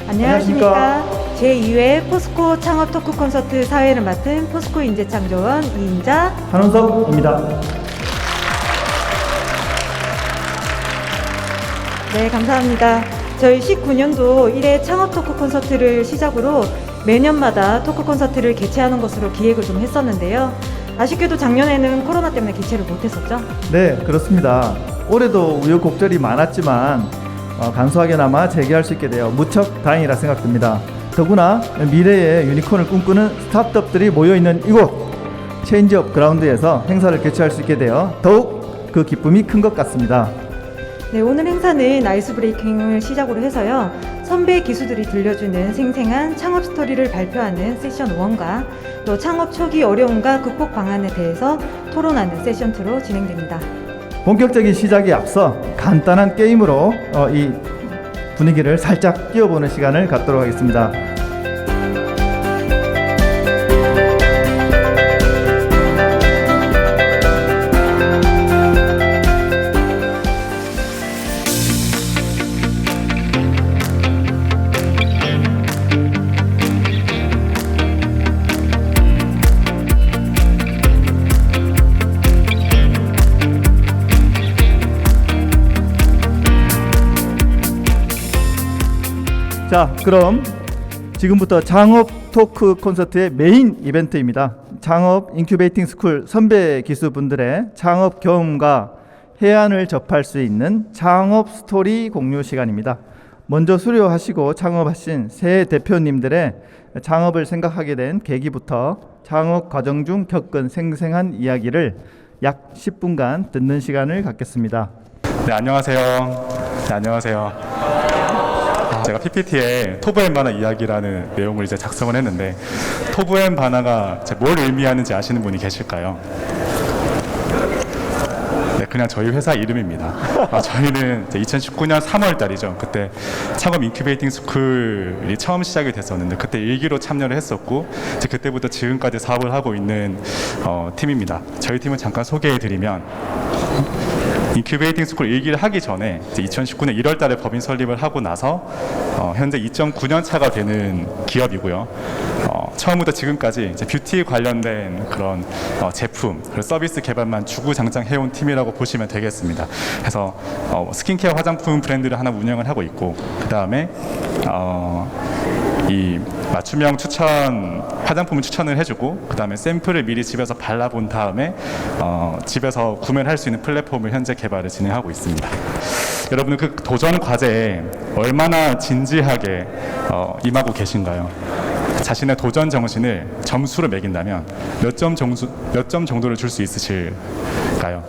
안녕하십니까. 제2회 포스코 창업 토크 콘서트 사회를 맡은 포스코 인재창조원 이인자, 한원석입니다. 네, 감사합니다. 저희 19년도 1회 창업 토크 콘서트를 시작으로 매년마다 토크 콘서트를 개최하는 것으로 기획을 좀 했었는데요. 아쉽게도 작년에는 코로나 때문에 개최를 못했었죠. 네, 그렇습니다. 올해도 우여곡절이 많았지만 간소하게나마 재개할 수 있게 되어 무척 다행이라 생각됩니다. 더구나 미래의 유니콘을 꿈꾸는 스타트업들이 모여있는 이곳 체인지업 그라운드에서 행사를 개최할 수 있게 되어 더욱 그 기쁨이 큰 것 같습니다. 네, 오늘 행사는 아이스 브레이킹을 시작으로 해서요. 선배 기수들이 들려주는 생생한 창업 스토리를 발표하는 세션 1과 또 창업 초기 어려움과 극복 방안에 대해서 토론하는 세션 2로 진행됩니다. 본격적인 시작에 앞서 간단한 게임으로 이 분위기를 살짝 띄워보는 시간을 갖도록 하겠습니다. 자, 그럼 지금부터 창업 토크 콘서트의 메인 이벤트입니다. 창업 인큐베이팅 스쿨 선배 기수분들의 창업 경험과 해안을 접할 수 있는 창업 스토리 공유 시간입니다. 먼저 수료하시고 창업하신 새 대표님들의 창업을 생각하게 된 계기부터 창업 과정 중 겪은 생생한 이야기를 약 10분간 듣는 시간을 갖겠습니다. 네, 안녕하세요. 네, 안녕하세요. 제가 PPT에 토브 앤 바나 이야기라는 내용을 이제 작성을 했는데 토브 앤 바나가 뭘 의미하는지 아시는 분이 계실까요? 네, 그냥 저희 회사 이름입니다. 저희는 2019년 3월 달이죠. 그때 창업 인큐베이팅 스쿨이 처음 시작이 됐었는데 그때 1기로 참여를 했었고 이제 그때부터 지금까지 사업을 하고 있는 팀입니다. 저희 팀은 잠깐 소개해드리면 인큐베이팅 스쿨 1기를 하기 전에 2019년 1월 달에 법인 설립을 하고 나서 현재 2.9년 차가 되는 기업이고요. 처음부터 지금까지 이제 뷰티 관련된 그런 제품 그리고 서비스 개발만 주구장창 해온 팀이라고 보시면 되겠습니다. 그래서 스킨케어 화장품 브랜드를 하나 운영을 하고 있고 그 다음에 이 맞춤형 추천 화장품을 추천을 해주고 그 다음에 샘플을 미리 집에서 발라본 다음에 집에서 구매를 할 수 있는 플랫폼을 현재 개발을 진행하고 있습니다. 여러분은 그 도전 과제에 얼마나 진지하게 임하고 계신가요? 자신의 도전 정신을 점수로 매긴다면 몇 점 정도를 줄 수 있으실까요?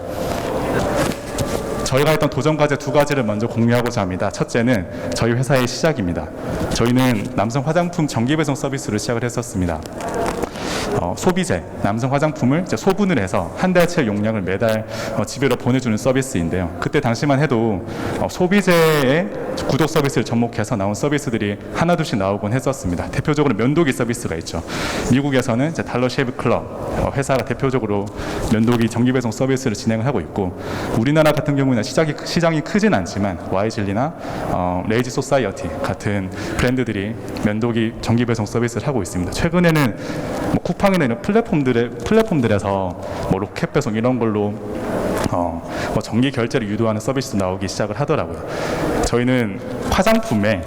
저희가 했던 도전 과제 두 가지를 먼저 공유하고자 합니다. 첫째는 저희 회사의 시작입니다. 저희는 남성 화장품 정기 배송 서비스를 시작을 했었습니다. 소비재, 남성 화장품을 이제 소분을 해서 한 달치 용량을 매달 집으로 보내주는 서비스인데요. 그때 당시만 해도 소비재의 구독 서비스를 접목해서 나온 서비스들이 하나둘씩 나오곤 했었습니다. 대표적으로 면도기 서비스가 있죠. 미국에서는 이제 달러 쉐이브 클럽 회사가 대표적으로 면도기 정기 배송 서비스를 진행을 하고 있고 우리나라 같은 경우는 시장이 크진 않지만 YGL이나 레이지 소사이어티 같은 브랜드들이 면도기 정기 배송 서비스를 하고 있습니다. 최근에는 쿠팡이나 이런 플랫폼들에서 로켓 배송 이런 걸로 정기 결제를 유도하는 서비스도 나오기 시작을 하더라고요. 저희는 화장품에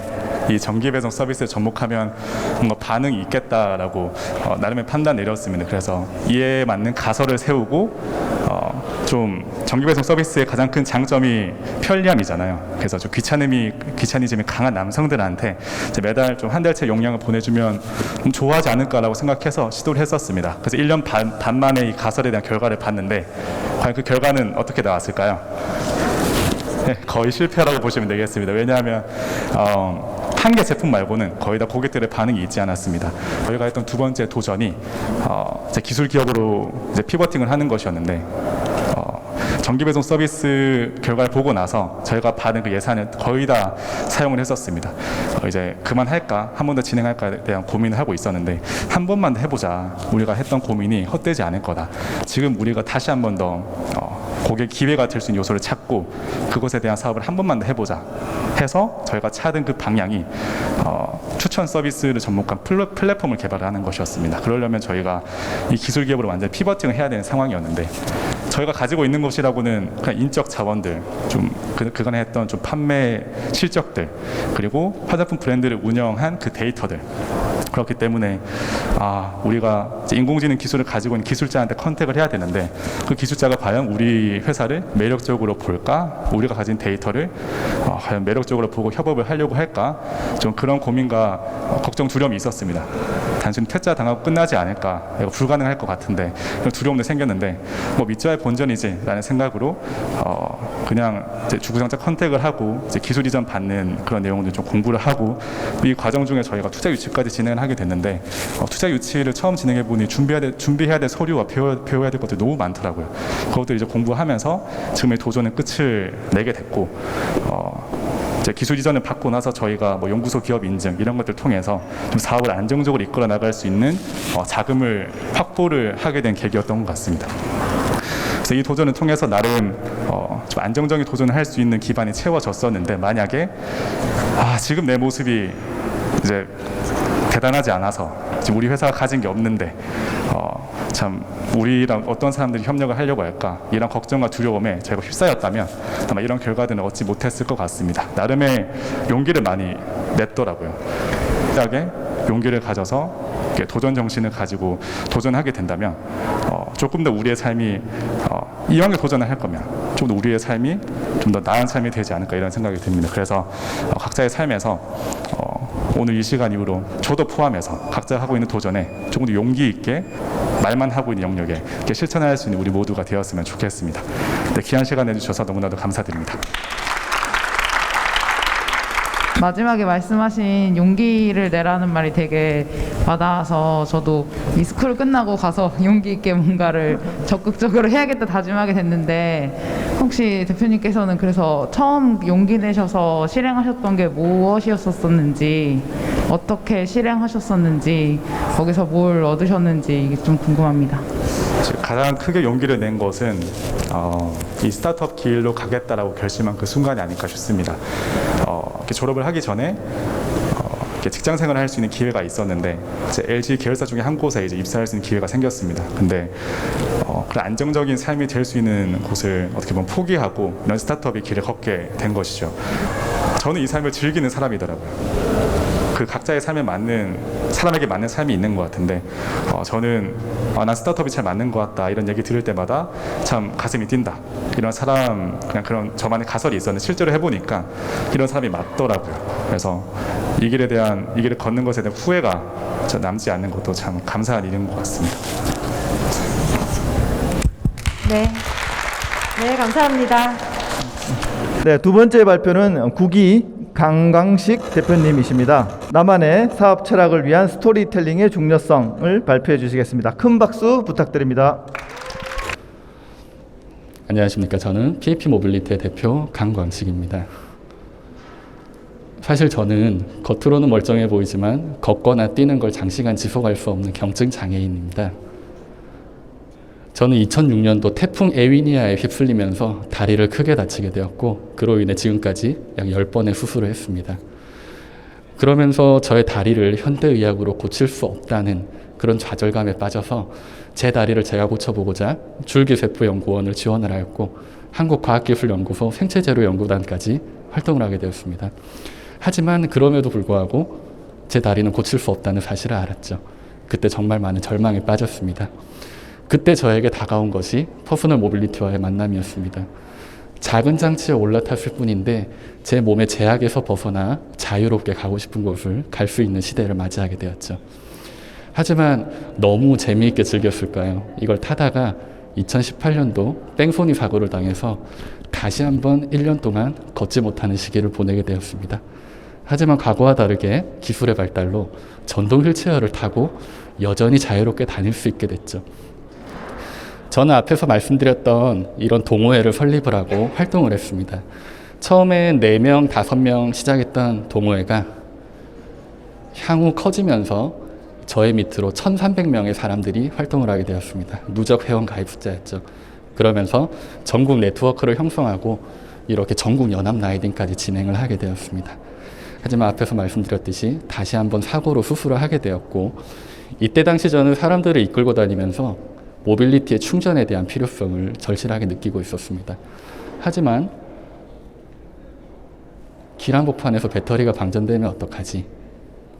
이 정기 배송 서비스에 접목하면 뭔가 반응이 있겠다라고 나름의 판단 내렸습니다. 그래서 이에 맞는 가설을 세우고 좀 정기 배송 서비스의 가장 큰 장점이 편리함이잖아요. 그래서 좀 귀차니즘이 강한 남성들한테 이제 매달 좀 한 달치 용량을 보내주면 좀 좋아하지 않을까라고 생각해서 시도를 했었습니다. 그래서 1년 반 만에 이 가설에 대한 결과를 봤는데 과연 그 결과는 어떻게 나왔을까요? 네, 거의 실패라고 보시면 되겠습니다. 왜냐하면 한 개 제품 말고는 거의 다 고객들의 반응이 있지 않았습니다. 저희가 했던 두 번째 도전이 이제 기술 기업으로 이제 피버팅을 하는 것이었는데 정기 배송 서비스 결과를 보고 나서 저희가 받은 그 예산을 거의 다 사용을 했었습니다. 이제 그만할까, 한 번 더 진행할까에 대한 고민을 하고 있었는데 한 번만 더 해보자. 우리가 했던 고민이 헛되지 않을 거다. 지금 우리가 다시 한 번 더 고객 기회가 될 수 있는 요소를 찾고 그것에 대한 사업을 한 번만 더 해보자 해서 저희가 찾은 그 방향이 추천 서비스를 접목한 플랫폼을 개발하는 것이었습니다. 그러려면 저희가 이 기술 기업으로 완전히 피버팅을 해야 되는 상황이었는데 저희가 가지고 있는 것이라고는 그냥 인적 자원들, 좀 그간에 했던 좀 판매 실적들, 그리고 화장품 브랜드를 운영한 그 데이터들. 그렇기 때문에 우리가 이제 인공지능 기술을 가지고 있는 기술자한테 컨택을 해야 되는데 그 기술자가 과연 우리 회사를 매력적으로 볼까? 우리가 가진 데이터를 과연 매력적으로 보고 협업을 하려고 할까? 좀 그런 고민과 걱정, 두려움이 있었습니다. 단순히 퇴짜 당하고 끝나지 않을까? 이거 불가능할 것 같은데 그런 두려움도 생겼는데 뭐 믿자의 본전이지 라는 생각으로 그냥 이제 주구장창 컨택을 하고 이제 기술 이전 받는 그런 내용들 좀 공부를 하고 이 과정 중에 저희가 투자 유치까지 진행을 하게 됐는데 투자 유치를 처음 진행해 보니 준비해야 될 서류와 배워야 될 것들이 너무 많더라고요. 그것들 이제 공부하면서 지금의 도전의 끝을 내게 됐고 이제 기술 이전을 받고 나서 저희가 뭐 연구소 기업 인증 이런 것들 통해서 좀 사업을 안정적으로 이끌어 나갈 수 있는 자금을 확보를 하게 된 계기였던 것 같습니다. 그래서 이 도전을 통해서 나름 좀 안정적인 도전을 할 수 있는 기반이 채워졌었는데 만약에 지금 내 모습이 이제 대단하지 않아서 지금 우리 회사가 가진 게 없는데 참 우리랑 어떤 사람들이 협력을 하려고 할까 이런 걱정과 두려움에 제가 휩싸였다면 아마 이런 결과들은 얻지 못했을 것 같습니다. 나름의 용기를 많이 냈더라고요. 시작에 용기를 가져서 이렇게 도전 정신을 가지고 도전하게 된다면 조금 더 우리의 삶이 이왕에 도전을 할 거면 좀 더 우리의 삶이 좀 더 나은 삶이 되지 않을까 이런 생각이 듭니다. 그래서 각자의 삶에서 오늘 이 시간 이후로 저도 포함해서 각자 하고 있는 도전에 조금 더 용기 있게 말만 하고 있는 영역에 이렇게 실천할 수 있는 우리 모두가 되었으면 좋겠습니다. 네, 귀한 시간 내주셔서 너무나도 감사드립니다. 마지막에 말씀하신 용기를 내라는 말이 되게 와닿아서 저도 이 스쿨 끝나고 가서 용기 있게 뭔가를 적극적으로 해야겠다 다짐하게 됐는데 혹시 대표님께서는 그래서 처음 용기 내셔서 실행하셨던 게 무엇이었었는지 어떻게 실행하셨었는지 거기서 뭘 얻으셨는지 이게 좀 궁금합니다. 가장 크게 용기를 낸 것은 이 스타트업 길로 가겠다라고 결심한 그 순간이 아닐까 싶습니다. 이렇게 졸업을 하기 전에 이렇게 직장 생활을 할 수 있는 기회가 있었는데 이제 LG 계열사 중에 한 곳에 이제 입사할 수 있는 기회가 생겼습니다. 근데 그런 안정적인 삶이 될 수 있는 곳을 어떻게 보면 포기하고 이런 스타트업의 길을 걷게 된 것이죠. 저는 이 삶을 즐기는 사람이더라고요. 그 각자의 삶에 맞는 사람에게 맞는 삶이 있는 것 같은데 저는 난 스타트업이 잘 맞는 것 같다 이런 얘기 들을 때마다 참 가슴이 뛴다 이런 사람 그냥 그런 저만의 가설이 있었는데 실제로 해보니까 이런 사람이 맞더라고요. 그래서 이 길을 걷는 것에 대한 후회가 남지 않는 것도 참 감사한 일인 것 같습니다. 네, 감사합니다. 네, 두 번째 발표는 국이 강광식 대표님이십니다. 나만의 사업 철학을 위한 스토리텔링의 중요성을 발표해 주시겠습니다. 큰 박수 부탁드립니다. 안녕하십니까. 저는 PAP 모빌리티의 대표 강광식입니다. 사실 저는 겉으로는 멀쩡해 보이지만 걷거나 뛰는 걸 장시간 지속할 수 없는 경증 장애인입니다. 저는 2006년도 태풍 에위니아에 휩쓸리면서 다리를 크게 다치게 되었고 그로 인해 지금까지 약 10번의 수술을 했습니다. 그러면서 저의 다리를 현대의학으로 고칠 수 없다는 그런 좌절감에 빠져서 제 다리를 제가 고쳐보고자 줄기세포연구원을 지원을 하였고 한국과학기술연구소 생체재료연구단까지 활동을 하게 되었습니다. 하지만 그럼에도 불구하고 제 다리는 고칠 수 없다는 사실을 알았죠. 그때 정말 많은 절망에 빠졌습니다. 그때 저에게 다가온 것이 퍼스널 모빌리티와의 만남이었습니다. 작은 장치에 올라탔을 뿐인데 제 몸의 제약에서 벗어나 자유롭게 가고 싶은 곳을 갈 수 있는 시대를 맞이하게 되었죠. 하지만 너무 재미있게 즐겼을까요? 이걸 타다가 2018년도 뺑소니 사고를 당해서 다시 한번 1년 동안 걷지 못하는 시기를 보내게 되었습니다. 하지만 과거와 다르게 기술의 발달로 전동 휠체어를 타고 여전히 자유롭게 다닐 수 있게 됐죠. 저는 앞에서 말씀드렸던 이런 동호회를 설립을 하고 활동을 했습니다. 처음엔 4명, 5명 시작했던 동호회가 향후 커지면서 저의 밑으로 1,300명의 사람들이 활동을 하게 되었습니다. 누적 회원 가입 숫자였죠. 그러면서 전국 네트워크를 형성하고 이렇게 전국 연합 라이딩까지 진행을 하게 되었습니다. 하지만 앞에서 말씀드렸듯이 다시 한번 사고로 수술을 하게 되었고, 이때 당시 저는 사람들을 이끌고 다니면서 모빌리티의 충전에 대한 필요성을 절실하게 느끼고 있었습니다. 하지만 길 한복판에서 배터리가 방전되면 어떡하지?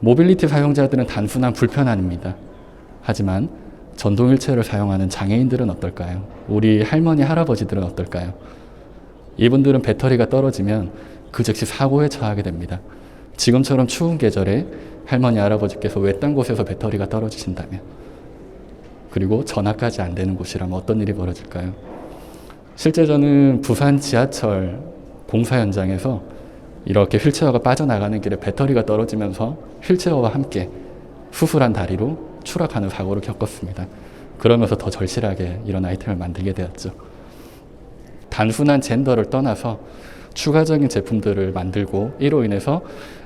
모빌리티 사용자들은 단순한 불편함입니다. 하지만 전동 휠체어를 사용하는 장애인들은 어떨까요? 우리 할머니, 할아버지들은 어떨까요? 이분들은 배터리가 떨어지면 그 즉시 사고에 처하게 됩니다. 지금처럼 추운 계절에 할머니, 할아버지께서 외딴 곳에서 배터리가 떨어지신다면, 그리고 전화까지 안 되는 곳이라면 어떤 일이 벌어질까요? 실제 저는 부산 지하철 공사 현장에서 이렇게 휠체어가 빠져나가는 길에 배터리가 떨어지면서 휠체어와 함께 수술한 다리로 추락하는 사고를 겪었습니다. 그러면서 더 절실하게 이런 아이템을 만들게 되었죠. 단순한 젠더를 떠나서 추가적인 제품들을 만들고, 이로 인해서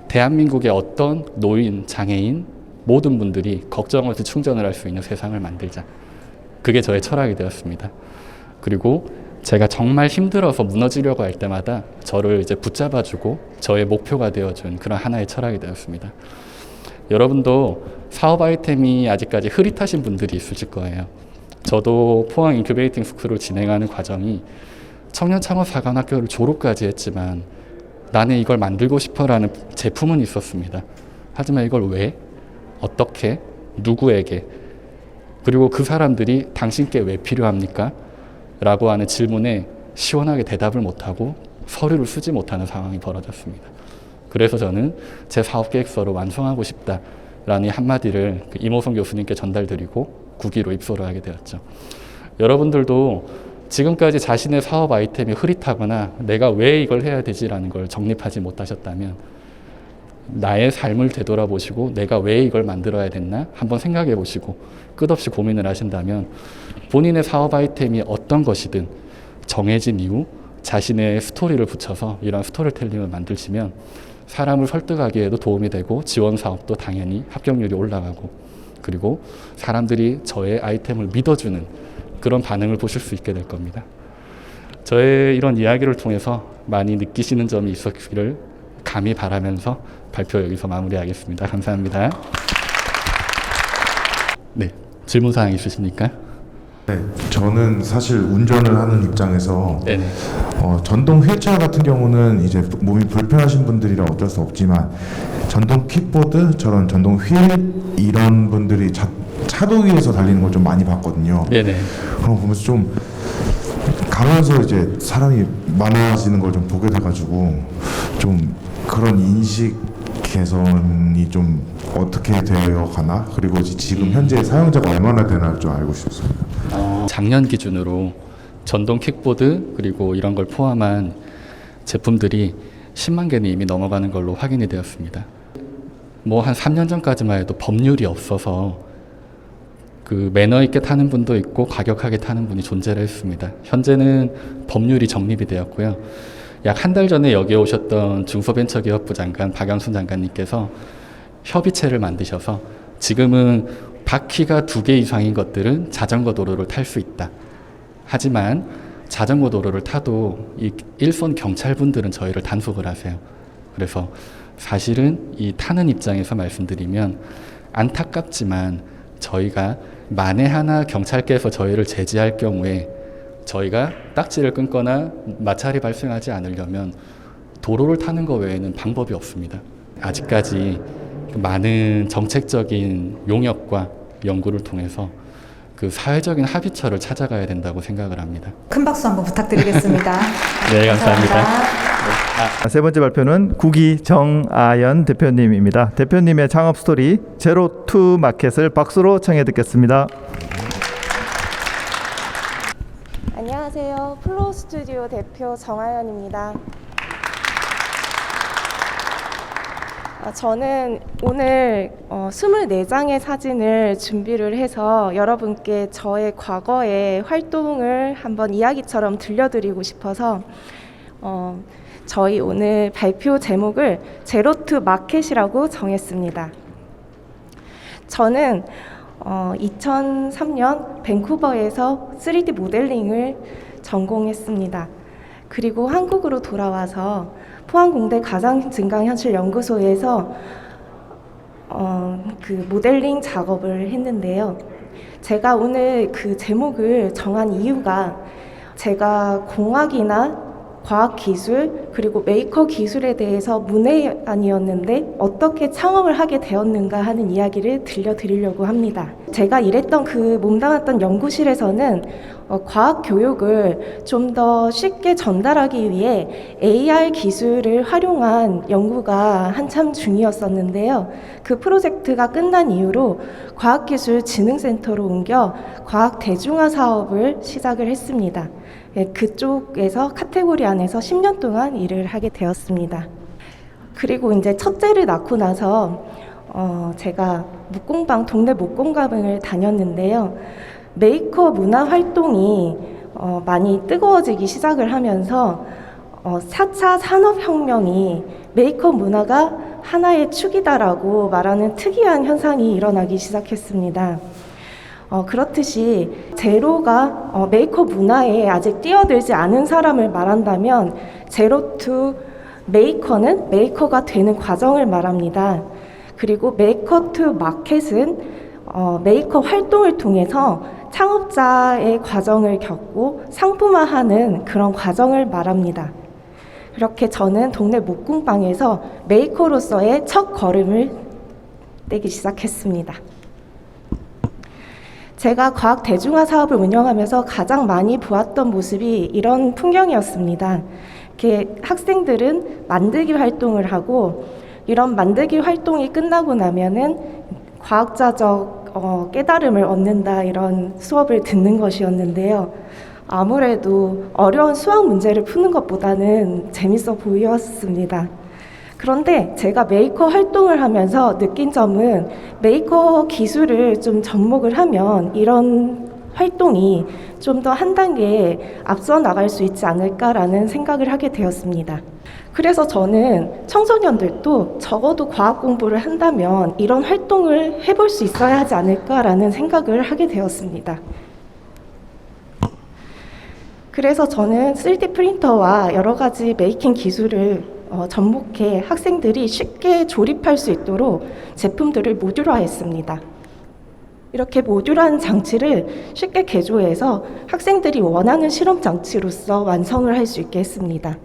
대한민국의 어떤 노인, 장애인 모든 분들이 걱정 없이 충전을 할 수 있는 세상을 만들자. 그게 저의 철학이 되었습니다. 그리고 제가 정말 힘들어서 무너지려고 할 때마다 저를 이제 붙잡아주고 저의 목표가 되어준 그런 하나의 철학이 되었습니다. 여러분도 사업 아이템이 아직까지 흐릿하신 분들이 있으실 거예요. 저도 포항 인큐베이팅 스쿨을 진행하는 과정이 청년 창업 사관학교를 졸업까지 했지만 나는 이걸 만들고 싶어라는 제품은 있었습니다. 하지만 이걸 왜? 어떻게? 누구에게? 그리고 그 사람들이 당신께 왜 필요합니까? 라고 하는 질문에 시원하게 대답을 못하고 서류를 쓰지 못하는 상황이 벌어졌습니다. 그래서 저는 제 사업계획서를 완성하고 싶다라는 한마디를 이모성 교수님께 전달드리고 9기로 입소를 하게 되었죠. 여러분들도 지금까지 자신의 사업 아이템이 흐릿하거나 내가 왜 이걸 해야 되지라는 걸 정립하지 못하셨다면 나의 삶을 되돌아보시고 내가 왜 이걸 만들어야 됐나 한번 생각해 보시고 끝없이 고민을 하신다면 본인의 사업 아이템이 어떤 것이든 정해진 이후 자신의 스토리를 붙여서 이런 스토리텔링을 만드시면 사람을 설득하기에도 도움이 되고 지원 사업도 당연히 합격률이 올라가고, 그리고 사람들이 저의 아이템을 믿어주는 그런 반응을 보실 수 있게 될 겁니다. 저의 이런 이야기를 통해서 많이 느끼시는 점이 있었기를 감히 바라면서 발표 여기서 마무리하겠습니다. 감사합니다. 네, 질문사항 있으십니까? 네, 저는 사실 운전을 하는 입장에서 네네. 전동 휠체어 같은 경우는 이제 몸이 불편하신 분들이라 어쩔 수 없지만 전동 킥보드, 저런 전동 휠 이런 분들이 차도 위에서 달리는 걸 좀 많이 봤거든요. 네네. 그런 거 보면서 좀 가면서 이제 사람이 많아지는 걸 좀 보게 돼가지고 좀 그런 인식 개선이 좀 어떻게 되어 가나, 그리고 지금 현재 사용자가 얼마나 되나 좀 알고 싶습니다. 작년 기준으로 전동 킥보드 그리고 이런 걸 포함한 제품들이 10만 개는 이미 넘어가는 걸로 확인이 되었습니다. 뭐 한 3년 전까지만 해도 법률이 없어서 그 매너 있게 타는 분도 있고 과격하게 타는 분이 존재를 했습니다. 현재는 법률이 정립이 되었고요. 약 한 달 전에 여기에 오셨던 중소벤처기업부 장관 박영순 장관님께서 협의체를 만드셔서 지금은 바퀴가 2개 이상인 것들은 자전거 도로를 탈 수 있다. 하지만 자전거 도로를 타도 이 일선 경찰분들은 저희를 단속을 하세요. 그래서 사실은 이 타는 입장에서 말씀드리면 안타깝지만 저희가 만에 하나 경찰께서 저희를 제지할 경우에 저희가 딱지를 끊거나 마찰이 발생하지 않으려면 도로를 타는 것 외에는 방법이 없습니다. 아직까지 많은 정책적인 용역과 연구를 통해서 그 사회적인 합의처를 찾아가야 된다고 생각을 합니다. 큰 박수 한번 부탁드리겠습니다. 네, 감사합니다. 세 번째 발표는 국위 정아연 대표님입니다. 대표님의 창업 스토리 제로 투 마켓을 박수로 청해 듣겠습니다. 안녕하세요. 플로우 스튜디오 대표 정아연입니다. 저는 오늘 24장의 사진을 준비를 해서 여러분께 저의 과거의 활동을 한번 이야기처럼 들려드리고 싶어서 저희 오늘 발표 제목을 제로 투 마켓이라고 정했습니다. 저는 2003년 밴쿠버에서 3D 모델링을 전공했습니다. 그리고 한국으로 돌아와서 포항공대 가상증강현실연구소에서 그 모델링 작업을 했는데요. 제가 오늘 그 제목을 정한 이유가 제가 공학이나 과학기술 그리고 메이커 기술에 대해서 문외한이었는데 어떻게 창업을 하게 되었는가 하는 이야기를 들려드리려고 합니다. 제가 일했던 그 몸담았던 연구실에서는 과학 교육을 좀 더 쉽게 전달하기 위해 AR 기술을 활용한 연구가 한참 중이었었는데요. 그 프로젝트가 끝난 이후로 과학기술진흥센터로 옮겨 과학 대중화 사업을 시작을 했습니다. 그쪽에서 카테고리 안에서 10년 동안 일을 하게 되었습니다. 그리고 이제 첫째를 낳고 나서 제가 동네 목공방을 다녔는데요. 메이커 문화 활동이 많이 뜨거워지기 시작을 하면서 4차 산업혁명이 메이커 문화가 하나의 축이다라고 말하는 특이한 현상이 일어나기 시작했습니다. 그렇듯이 제로가 메이커 문화에 아직 뛰어들지 않은 사람을 말한다면 제로 투 메이커는 메이커가 되는 과정을 말합니다. 그리고 메이커 투 마켓은 메이커 활동을 통해서 창업자의 과정을 겪고 상품화하는 그런 과정을 말합니다. 그렇게 저는 동네 목공방에서 메이커로서의 첫 걸음을 떼기 시작했습니다. 제가 과학 대중화 사업을 운영하면서 가장 많이 보았던 모습이 이런 풍경이었습니다. 이렇게 학생들은 만들기 활동을 하고 이런 만들기 활동이 끝나고 나면은 과학자적 깨달음을 얻는다 이런 수업을 듣는 것이었는데요. 아무래도 어려운 수학 문제를 푸는 것보다는 재밌어 보였습니다. 그런데 제가 메이커 활동을 하면서 느낀 점은 메이커 기술을 좀 접목을 하면 이런 활동이 좀 더 한 단계 앞서 나갈 수 있지 않을까라는 생각을 하게 되었습니다. 그래서 저는 청소년들도 적어도 과학 공부를 한다면 이런 활동을 해볼 수 있어야 하지 않을까라는 생각을 하게 되었습니다. 그래서 저는 3D 프린터와 여러 가지 메이킹 기술을 접목해 학생들이 쉽게 조립할 수 있도록 제품들을 모듈화했습니다. 이렇게 모듈한 장치를 쉽게 개조해서 학생들이 원하는 실험 장치로서 완성을 할 수 있게 했습니다.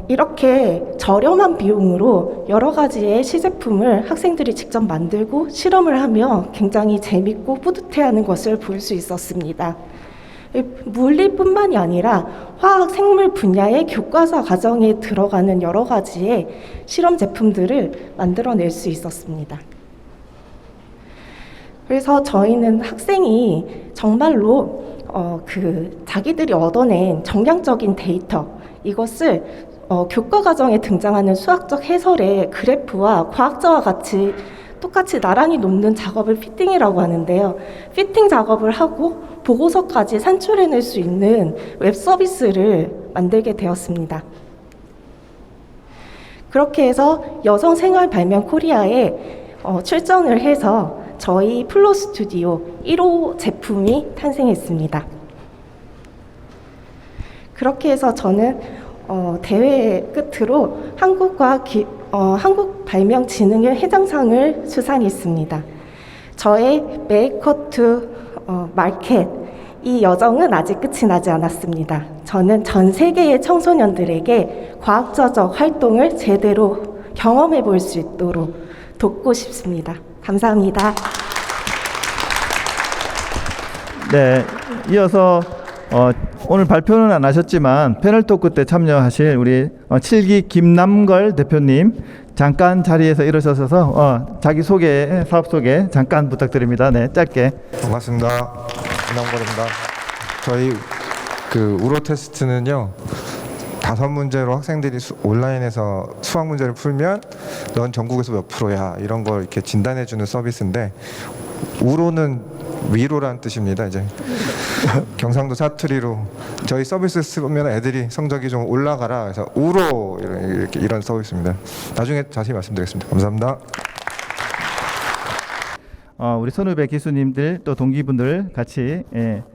이렇게 저렴한 비용으로 여러 가지의 시제품을 학생들이 직접 만들고 실험을 하며 굉장히 재밌고 뿌듯해하는 것을 볼 수 있었습니다. 물리뿐만이 아니라 화학, 생물 분야의 교과서 과정에 들어가는 여러 가지의 실험 제품들을 만들어낼 수 있었습니다. 그래서 저희는 학생이 정말로 자기들이 얻어낸 정량적인 데이터, 이것을 교과 과정에 등장하는 수학적 해설의 그래프와 과학자와 같이 똑같이 나란히 놓는 작업을 피팅이라고 하는데요. 피팅 작업을 하고 보고서까지 산출해낼 수 있는 웹 서비스를 만들게 되었습니다. 그렇게 해서 여성생활발명 코리아에 출전을 해서 저희 플로우 스튜디오 1호 제품이 탄생했습니다. 그렇게 해서 저는 대회 끝으로 한국발명진흥회 회장상을 수상했습니다. 저의 메이커 투 마켓, 이 여정은 아직 끝이 나지 않았습니다. 저는 전 세계의 청소년들에게 과학자적 활동을 제대로 경험해 볼 수 있도록 돕고 싶습니다. 감사합니다. 네, 이어서 오늘 발표는 안 하셨지만 패널 토크 때 참여하실 우리 7기 김남걸 대표님 잠깐 자리에서 일어서셔서 자기 소개, 사업 소개 잠깐 부탁드립니다. 네, 짧게. 반갑습니다. 김남걸입니다. 저희 그 우로 테스트는요. 5문제로 학생들이 온라인에서 수학 문제를 풀면 넌 전국에서 몇 프로야 이런 걸 이렇게 진단해 주는 서비스인데 우로는 위로라는 뜻입니다. 이제 경상도 사투리로 저희 서비스 쓰면 애들이 성적이 좀 올라가라 그래서 우로 이런 서비스입니다. 나중에 자세히 말씀드리겠습니다. 감사합니다. 우리 선후배 기수님들 또 동기분들 같이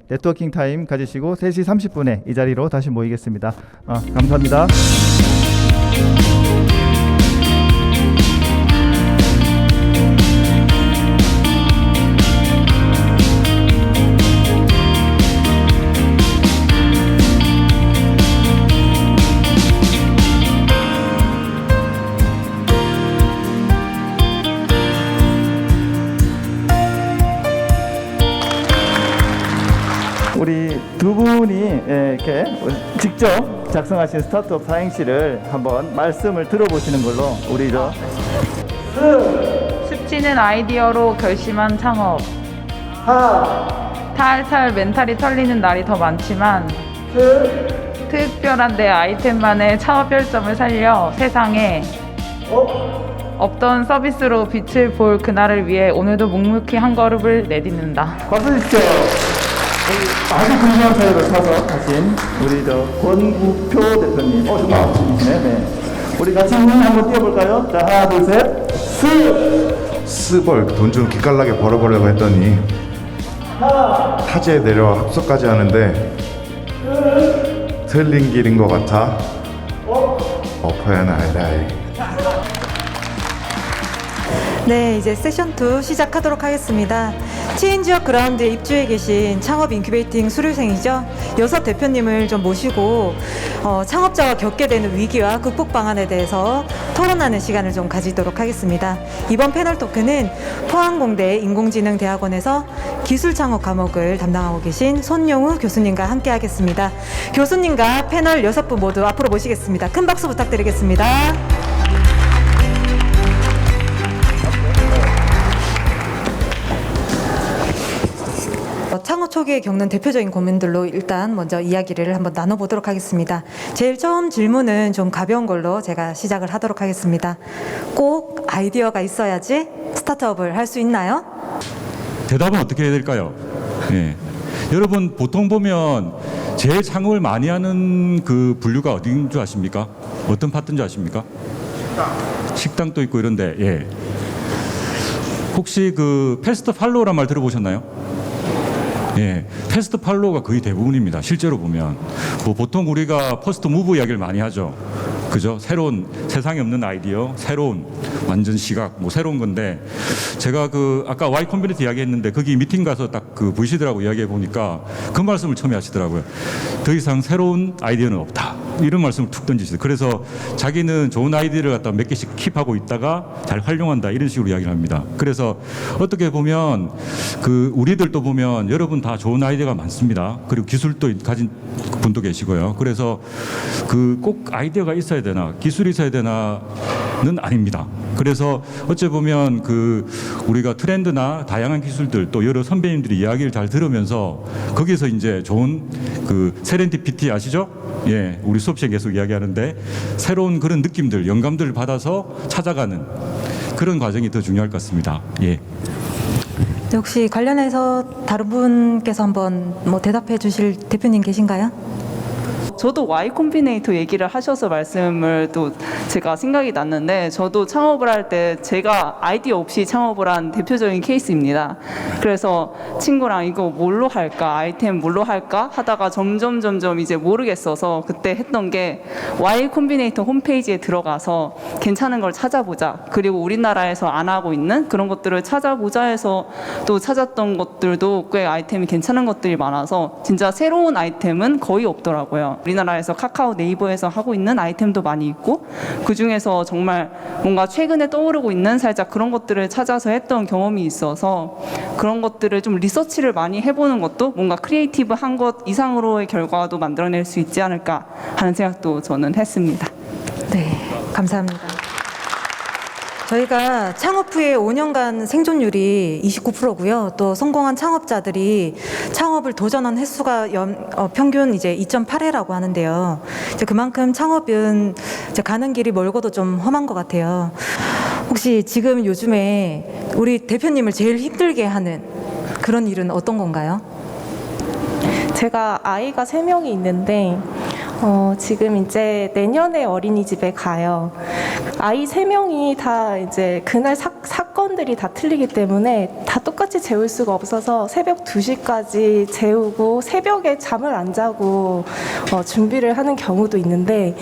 네트워킹 타임 가지시고 3시 30분에 이 자리로 다시 모이겠습니다. 감사합니다. 우리 두 분이 이렇게 직접 작성하신 스타트업 사행시를 한번 말씀을 들어보시는 걸로 우리 습지는 아이디어로 결심한 창업. 탈탈 멘탈이 털리는 날이 더 많지만 특별한 내 아이템만의 창업별점을 살려 세상에 없던 서비스로 빛을 볼 그날을 위해 오늘도 묵묵히 한 걸음을 내딛는다. 박수 주십시오. 아주 궁금한 사연을 사서 하신 우리 권국표 대표님. 정말 멋지시네. 네. 우리 같이 한번 뛰어볼까요? 자, 하나, 둘, 셋. 스벌 돈 좀 기깔나게 벌어보려고 했더니 타지에 내려 합석까지 하는데 틀린 길인 것 같아. 엎어야는 아니다. 네, 이제 세션 2 시작하도록 하겠습니다. 체인지업 그라운드에 입주해 계신 창업 인큐베이팅 수료생이죠. 6 대표님을 좀 모시고 창업자가 겪게 되는 위기와 극복 방안에 대해서 토론하는 시간을 좀 가지도록 하겠습니다. 이번 패널 토크는 포항공대 인공지능대학원에서 기술 창업 과목을 담당하고 계신 손용우 교수님과 함께 하겠습니다. 교수님과 패널 6분 모두 앞으로 모시겠습니다. 큰 박수 부탁드리겠습니다. 창업 초기에 겪는 대표적인 고민들로 일단 먼저 이야기를 한번 나눠보도록 하겠습니다. 제일 처음 질문은 좀 가벼운 걸로 제가 시작을 하도록 하겠습니다. 꼭 아이디어가 있어야지 스타트업을 할 수 있나요? 대답은 어떻게 해야 될까요? 예. 여러분 보통 보면 제일 창업을 많이 하는 그 분류가 어디인 줄 아십니까? 어떤 파트인 줄 아십니까? 식당도 있고 이런데 예. 혹시 그 패스트 팔로우란 말 들어보셨나요? 예, 패스트 팔로우가 거의 대부분입니다. 실제로 보면 보통 우리가 퍼스트 무브 이야기를 많이 하죠. 그죠? 새로운 세상에 없는 아이디어, 새로운 완전 시각, 새로운 건데 제가 그 아까 Y 컴비니티 이야기했는데 거기 미팅 가서 딱 그 VC들하고 이야기해 보니까 그 말씀을 처음에 하시더라고요. 더 이상 새로운 아이디어는 없다. 이런 말씀을 툭 던지시더라고요. 그래서 자기는 좋은 아이디어를 갖다 몇 개씩 킵하고 있다가 잘 활용한다 이런 식으로 이야기를 합니다. 그래서 어떻게 보면 그 우리들도 보면 여러분 다 좋은 아이디어가 많습니다. 그리고 기술도 가진 분도 계시고요. 그래서 그 꼭 아이디어가 있어야 되나 기술이 있어야 되나는 아닙니다. 그래서 어찌 보면 그 우리가 트렌드나 다양한 기술들 또 여러 선배님들이 이야기를 잘 들으면서 거기서 이제 좋은 그 세렌디피티 아시죠? 예, 우리 수업 시간에 계속 이야기하는데 새로운 그런 느낌들, 영감들을 받아서 찾아가는 그런 과정이 더 중요할 것 같습니다. 예. 혹시 관련해서 다른 분께서 한번 대답해 주실 대표님 계신가요? 저도 Y 콤비네이터 얘기를 하셔서 말씀을 또 제가 생각이 났는데 저도 창업을 할 때 제가 아이디어 없이 창업을 한 대표적인 케이스입니다. 그래서 친구랑 이거 뭘로 할까 아이템 뭘로 할까 하다가 점점 이제 모르겠어서 그때 했던 게 Y 콤비네이터 홈페이지에 들어가서 괜찮은 걸 찾아보자. 그리고 우리나라에서 안 하고 있는 그런 것들을 찾아보자 해서 또 찾았던 것들도 꽤 아이템이 괜찮은 것들이 많아서 진짜 새로운 아이템은 거의 없더라고요. 우리나라에서 카카오 네이버에서 하고 있는 아이템도 많이 있고, 그중에서 정말 뭔가 최근에 떠오르고 있는 살짝 그런 것들을 찾아서 했던 경험이 있어서 그런 것들을 좀 리서치를 많이 해보는 것도 뭔가 크리에이티브한 것 이상으로의 결과도 만들어낼 수 있지 않을까 하는 생각도 저는 했습니다. 네, 감사합니다. 저희가 창업 후에 5년간 생존율이 29%고요. 또 성공한 창업자들이 창업을 도전한 횟수가 평균 이제 2.8회라고 하는데요. 이제 그만큼 창업은 이제 가는 길이 멀고도 좀 험한 것 같아요. 혹시 지금 요즘에 우리 대표님을 제일 힘들게 하는 그런 일은 어떤 건가요? 제가 아이가 3명이 있는데 지금 이제 내년에 어린이집에 가요. 아이 3명이 다 이제 그날 사건들이 다 틀리기 때문에 다 똑같이 재울 수가 없어서 새벽 2시까지 재우고 새벽에 잠을 안 자고 준비를 하는 경우도 있는데,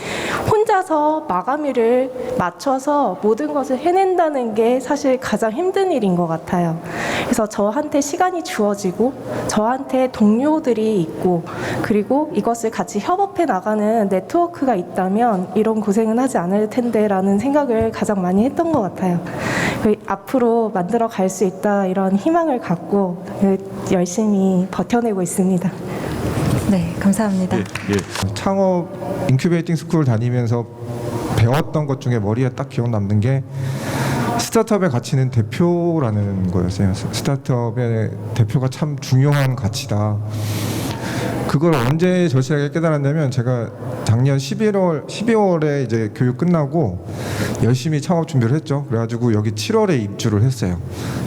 혼자서 마감일을 맞춰서 모든 것을 해낸다는 게 사실 가장 힘든 일인 것 같아요. 그래서 저한테 시간이 주어지고 저한테 동료들이 있고, 그리고 이것을 같이 협업해 나가는 네트워크가 있다면 이런 고생은 하지 않을 텐데라는 생각을 가장 많이 했던 것 같아요. 앞으로 만들어 갈 수 있다 이런 희망을 갖고 열심히 버텨내고 있습니다. 네, 감사합니다. 창업 인큐베이팅 스쿨 다니면서 배웠던 것 중에 머리에 딱 기억 남는 게 스타트업의 가치는 대표라는 거였어요. 스타트업의 대표가 참 중요한 가치다. 그걸 언제 절실하게 깨달았냐면, 제가 작년 12월에 이제 교육 끝나고 열심히 창업 준비를 했죠. 그래가지고 여기 7월에 입주를 했어요.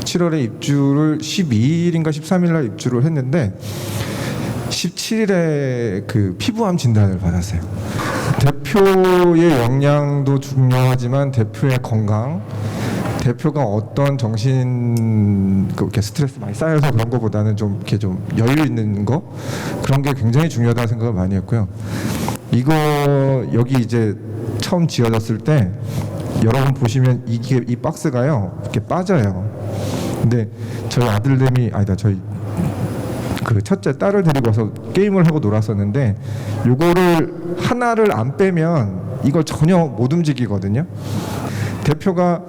7월에 입주를 12일인가 13일 날 입주를 했는데 17일에 그 피부암 진단을 받았어요. 대표의 역량도 중요하지만 대표의 건강, 대표가 어떤 정신 이렇게 스트레스 많이 쌓여서 그런 것보다는 좀 이렇게 좀 여유 있는 거, 그런 게 굉장히 중요하다는 생각을 많이 했고요. 이거 여기 이제 처음 지어졌을 때 여러분 보시면 이게 이 박스가요 이렇게 빠져요. 근데 저희 아들내미 저희 그 첫째 딸을 데리고 와서 게임을 하고 놀았었는데, 요거를 하나를 안 빼면 이걸 전혀 못 움직이거든요. 대표가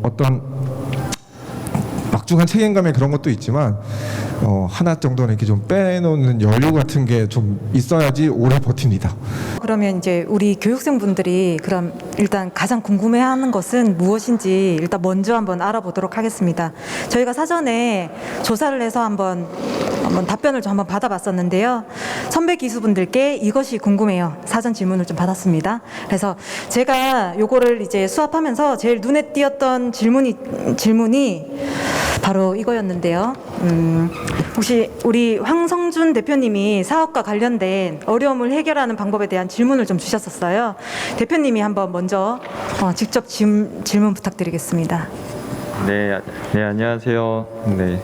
어떤 막중한 책임감에 그런 것도 있지만 하나 정도는 이렇게 좀 빼놓는 여유 같은 게 좀 있어야지 오래 버팁니다. 그러면 이제 우리 교육생분들이 그럼 일단 가장 궁금해하는 것은 무엇인지 일단 먼저 한번 알아보도록 하겠습니다. 저희가 사전에 조사를 해서 한번 답변을 좀 한번 받아봤었는데요. 선배 기수분들께 이것이 궁금해요. 사전 질문을 좀 받았습니다. 그래서 제가 요거를 이제 수합하면서 제일 눈에 띄었던 질문이 바로 이거였는데요. 혹시 우리 황성준 대표님이 사업과 관련된 어려움을 해결하는 방법에 대한 질문을 좀 주셨었어요. 대표님이 한번 먼저 직접 질문 부탁드리겠습니다. 네, 안녕하세요. 네,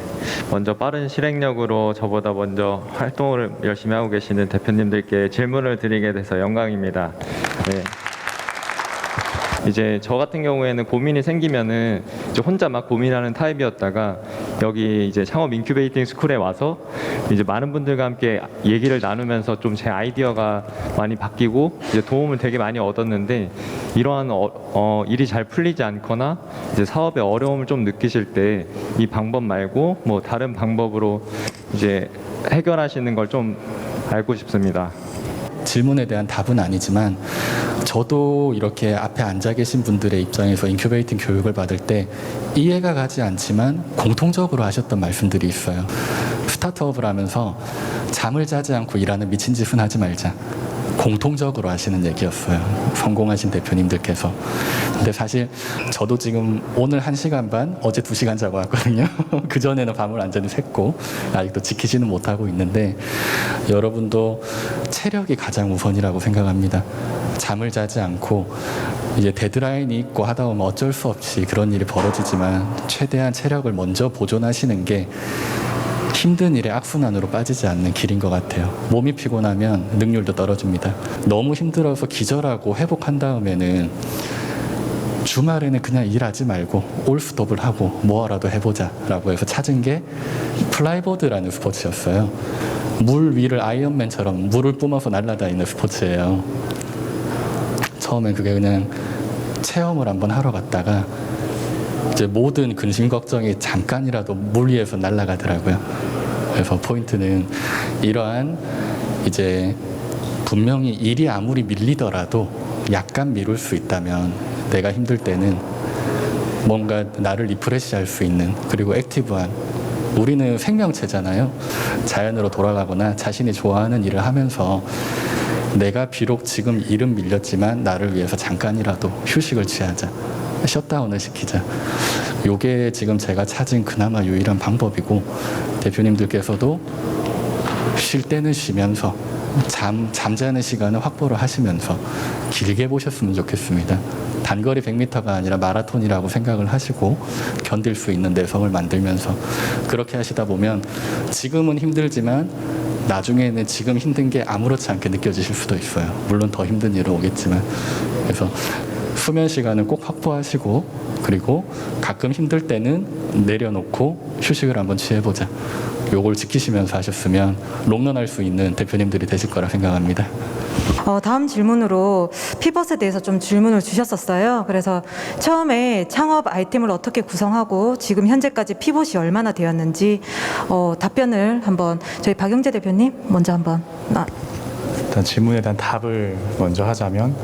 먼저 빠른 실행력으로 저보다 먼저 활동을 열심히 하고 계시는 대표님들께 질문을 드리게 돼서 영광입니다. 네. 이제 저 같은 경우에는 고민이 생기면은 이제 혼자 막 고민하는 타입이었다가 여기 이제 창업 인큐베이팅 스쿨에 와서 이제 많은 분들과 함께 얘기를 나누면서 좀 제 아이디어가 많이 바뀌고 이제 도움을 되게 많이 얻었는데, 이러한 일이 잘 풀리지 않거나 이제 사업에 어려움을 좀 느끼실 때 이 방법 말고 뭐 다른 방법으로 이제 해결하시는 걸 좀 알고 싶습니다. 질문에 대한 답은 아니지만 저도 이렇게 앞에 앉아 계신 분들의 입장에서 인큐베이팅 교육을 받을 때 이해가 가지 않지만 공통적으로 하셨던 말씀들이 있어요. 스타트업을 하면서 잠을 자지 않고 일하는 미친 짓은 하지 말자. 공통적으로 하시는 얘기였어요. 성공하신 대표님들께서. 근데 사실 저도 지금 오늘 1시간 반, 어제 2시간 자고 왔거든요. 그전에는 밤을 완전히 샜고 아직도 지키지는 못하고 있는데, 여러분도 체력이 가장 우선이라고 생각합니다. 잠을 자지 않고 이제 데드라인이 있고 하다 보면 어쩔 수 없이 그런 일이 벌어지지만 최대한 체력을 먼저 보존하시는 게 힘든 일의 악순환으로 빠지지 않는 길인 것 같아요. 몸이 피곤하면 능률도 떨어집니다. 너무 힘들어서 기절하고 회복한 다음에는 주말에는 그냥 일하지 말고 올스톱을 하고 뭐라도 해보자라고 해서 찾은 게 플라이보드라는 스포츠였어요. 물 위를 아이언맨처럼 물을 뿜어서 날아다니는 스포츠예요. 처음엔 그게 그냥 체험을 한번 하러 갔다가 이제 모든 근심 걱정이 잠깐이라도 물 위에서 날아가더라고요. 그래서 포인트는 이러한 이제 분명히 일이 아무리 밀리더라도 약간 미룰 수 있다면 내가 힘들 때는 뭔가 나를 리프레시할 수 있는, 그리고 액티브한, 우리는 생명체잖아요. 자연으로 돌아가거나 자신이 좋아하는 일을 하면서 내가 비록 지금 일은 밀렸지만 나를 위해서 잠깐이라도 휴식을 취하자, 셧다운을 시키자. 요게 지금 제가 찾은 그나마 유일한 방법이고, 대표님들께서도 쉴 때는 쉬면서 잠자는 시간을 확보를 하시면서 길게 보셨으면 좋겠습니다. 단거리 100m가 아니라 마라톤이라고 생각을 하시고 견딜 수 있는 내성을 만들면서 그렇게 하시다 보면 지금은 힘들지만 나중에는 지금 힘든 게 아무렇지 않게 느껴지실 수도 있어요. 물론 더 힘든 일은 오겠지만. 그래서 수면 시간을 꼭 확보하시고, 그리고 가끔 힘들 때는 내려놓고 휴식을 한번 취해보자. 요걸 지키시면서 하셨으면 롱런할 수 있는 대표님들이 되실 거라 생각합니다. 다음 질문으로 피벗에 대해서 좀 질문을 주셨었어요. 그래서 처음에 창업 아이템을 어떻게 구성하고 지금 현재까지 피벗이 얼마나 되었는지 답변을 한번 저희 박영재 대표님 먼저 한번. 일단 질문에 대한 답을 먼저 하자면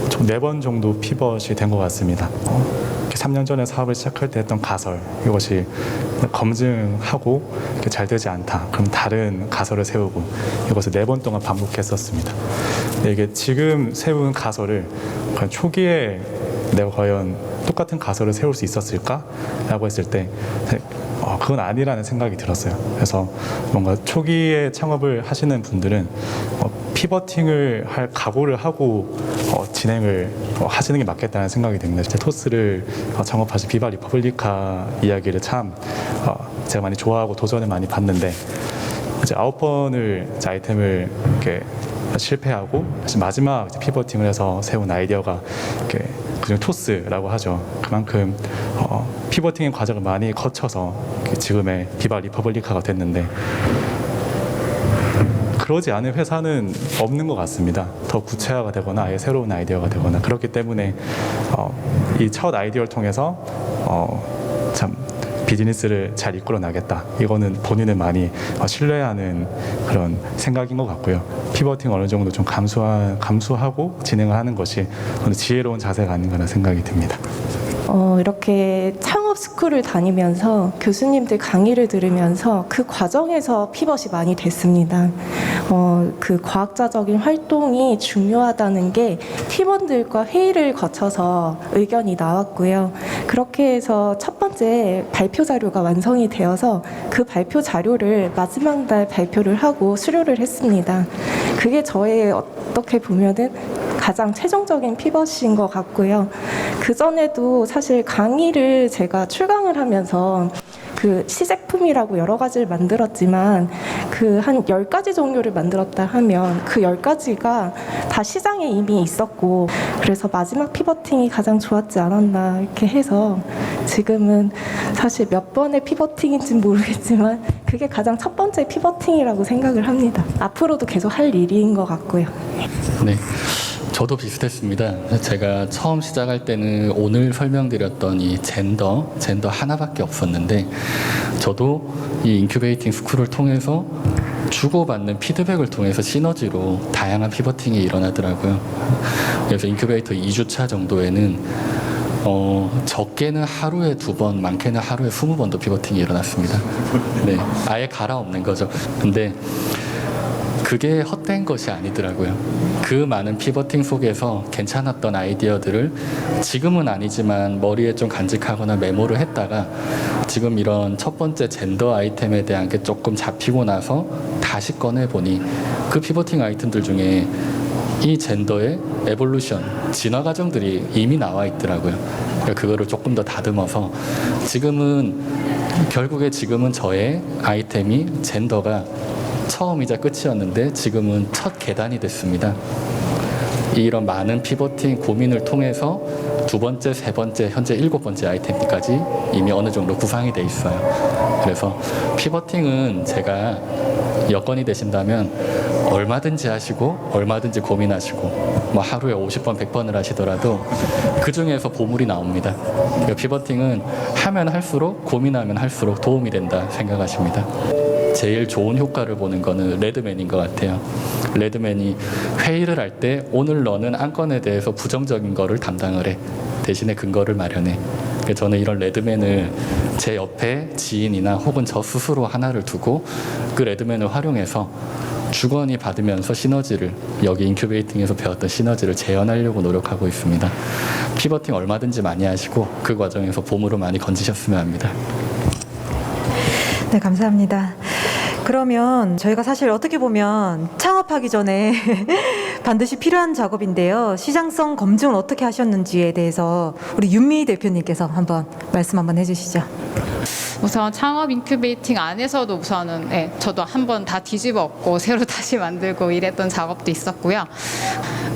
총 4번 정도 피벗이 된 것 같습니다. 3년 전에 사업을 시작할 때 했던 가설, 이것이 검증하고 잘 되지 않다, 그럼 다른 가설을 세우고, 이것을 4번 동안 반복했었습니다. 근데 이게 지금 세운 가설을 초기에 내가 과연 똑같은 가설을 세울 수 있었을까? 라고 했을 때 그건 아니라는 생각이 들었어요. 그래서 뭔가 초기에 창업을 하시는 분들은 피버팅을 할 각오를 하고 진행을 하시는 게 맞겠다는 생각이 듭니다. 진짜 토스를 창업하신 비바 리퍼블리카 이야기를 참 제가 많이 좋아하고 도전을 많이 봤는데, 이제 9번을 이제 아이템을 이렇게 실패하고 마지막 이제 피버팅을 해서 세운 아이디어가 이렇게 그중 토스라고 하죠. 그만큼 피버팅의 과정을 많이 거쳐서 지금의 비바 리퍼블리카가 됐는데, 그러지 않은 회사는 없는 것 같습니다. 더 구체화가 되거나 아예 새로운 아이디어가 되거나. 그렇기 때문에 이 첫 아이디어를 통해서 참 비즈니스를 잘 이끌어 나겠다, 이거는 본인을 많이 신뢰하는 그런 생각인 것 같고요. 피버팅 어느 정도 좀 감수하고 진행을 하는 것이 지혜로운 자세가 아닌가 생각이 듭니다. 이렇게 창업 스쿨을 다니면서 교수님들 강의를 들으면서 그 과정에서 피벗이 많이 됐습니다. 그 과학자적인 활동이 중요하다는 게 팀원들과 회의를 거쳐서 의견이 나왔고요. 그렇게 해서 첫 번째 발표 자료가 완성이 되어서 그 발표 자료를 마지막 날 발표를 하고 수료를 했습니다. 그게 저의 어떻게 보면은 가장 최종적인 피벗인 것 같고요. 그전에도 사실 강의를 제가 출강을 하면서 그 시제품이라고 여러 가지를 만들었지만 그 한 10가지 종류를 만들었다 하면 그 10가지가 다 시장에 이미 있었고, 그래서 마지막 피버팅이 가장 좋았지 않았나 이렇게 해서 지금은 사실 몇 번의 피버팅인지는 모르겠지만 그게 가장 첫 번째 피버팅이라고 생각을 합니다. 앞으로도 계속 할 일인 것 같고요. 네. 저도 비슷했습니다. 제가 처음 시작할 때는 오늘 설명드렸던 이 젠더 하나밖에 없었는데, 저도 이 인큐베이팅 스쿨을 통해서 주고받는 피드백을 통해서 시너지로 다양한 피버팅이 일어나더라고요. 그래서 인큐베이터 2주차 정도에는 적게는 하루에 2번, 많게는 하루에 20번도 피버팅이 일어났습니다. 네, 아예 갈아엎는 거죠. 근데 그게 헛된 것이 아니더라고요. 그 많은 피버팅 속에서 괜찮았던 아이디어들을 지금은 아니지만 머리에 좀 간직하거나 메모를 했다가 지금 이런 첫 번째 젠더 아이템에 대한 게 조금 잡히고 나서 다시 꺼내보니 그 피버팅 아이템들 중에 이 젠더의 에볼루션, 진화 과정들이 이미 나와 있더라고요. 그거를 조금 더 다듬어서 결국에 지금은 저의 아이템이 젠더가 처음이자 끝이었는데 지금은 첫 계단이 됐습니다. 이런 많은 피보팅 고민을 통해서 두 번째, 세 번째, 현재 7번째 아이템까지 이미 어느 정도 구상이 돼 있어요. 그래서 피보팅은 제가 여건이 되신다면 얼마든지 하시고 얼마든지 고민하시고 뭐 하루에 50번, 100번을 하시더라도 그 중에서 보물이 나옵니다. 그러니까 피보팅은 하면 할수록 고민하면 할수록 도움이 된다 생각하십니다. 제일 좋은 효과를 보는 거는 레드맨인 것 같아요. 레드맨이 회의를 할 때 오늘 너는 안건에 대해서 부정적인 거를 담당을 해. 대신에 근거를 마련해. 그래서 저는 이런 레드맨을 제 옆에 지인이나 혹은 저 스스로 하나를 두고 그 레드맨을 활용해서 주거니 받으면서 시너지를 여기 인큐베이팅에서 배웠던 시너지를 재현하려고 노력하고 있습니다. 피버팅 얼마든지 많이 하시고 그 과정에서 보물을 많이 건지셨으면 합니다. 네, 감사합니다. 그러면 저희가 사실 어떻게 보면 창업하기 전에 반드시 필요한 작업인데요. 시장성 검증은 어떻게 하셨는지에 대해서 우리 윤미 대표님께서 한번 말씀 한번 해주시죠. 우선 창업 인큐베이팅 안에서도 우선은 저도 한번 다 뒤집어 엎고 새로 다시 만들고 이랬던 작업도 있었고요.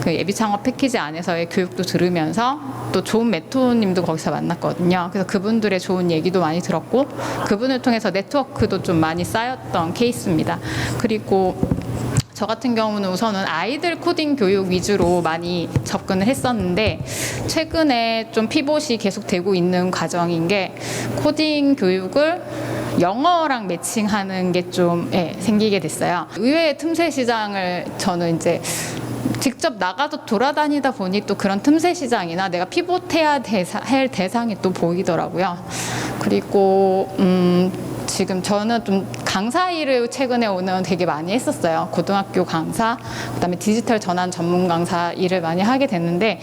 그 예비 창업 패키지 안에서의 교육도 들으면서 또 좋은 멘토님도 거기서 만났거든요. 그래서 그분들의 좋은 얘기도 많이 들었고 그분을 통해서 네트워크도 좀 많이 쌓였던 케이스입니다. 그리고 저 같은 경우는 우선은 아이들 코딩 교육 위주로 많이 접근을 했었는데 최근에 좀 피봇이 계속 되고 있는 과정인 게 코딩 교육을 영어랑 매칭하는 게 좀 생기게 됐어요. 의외의 틈새 시장을 저는 이제 직접 나가서 돌아다니다 보니 또 그런 틈새 시장이나 내가 피봇해야 할 대상이 또 보이더라고요. 그리고 지금 저는 좀 강사 일을 최근에 오늘 되게 많이 했었어요. 고등학교 강사, 그다음에 디지털 전환 전문 강사 일을 많이 하게 됐는데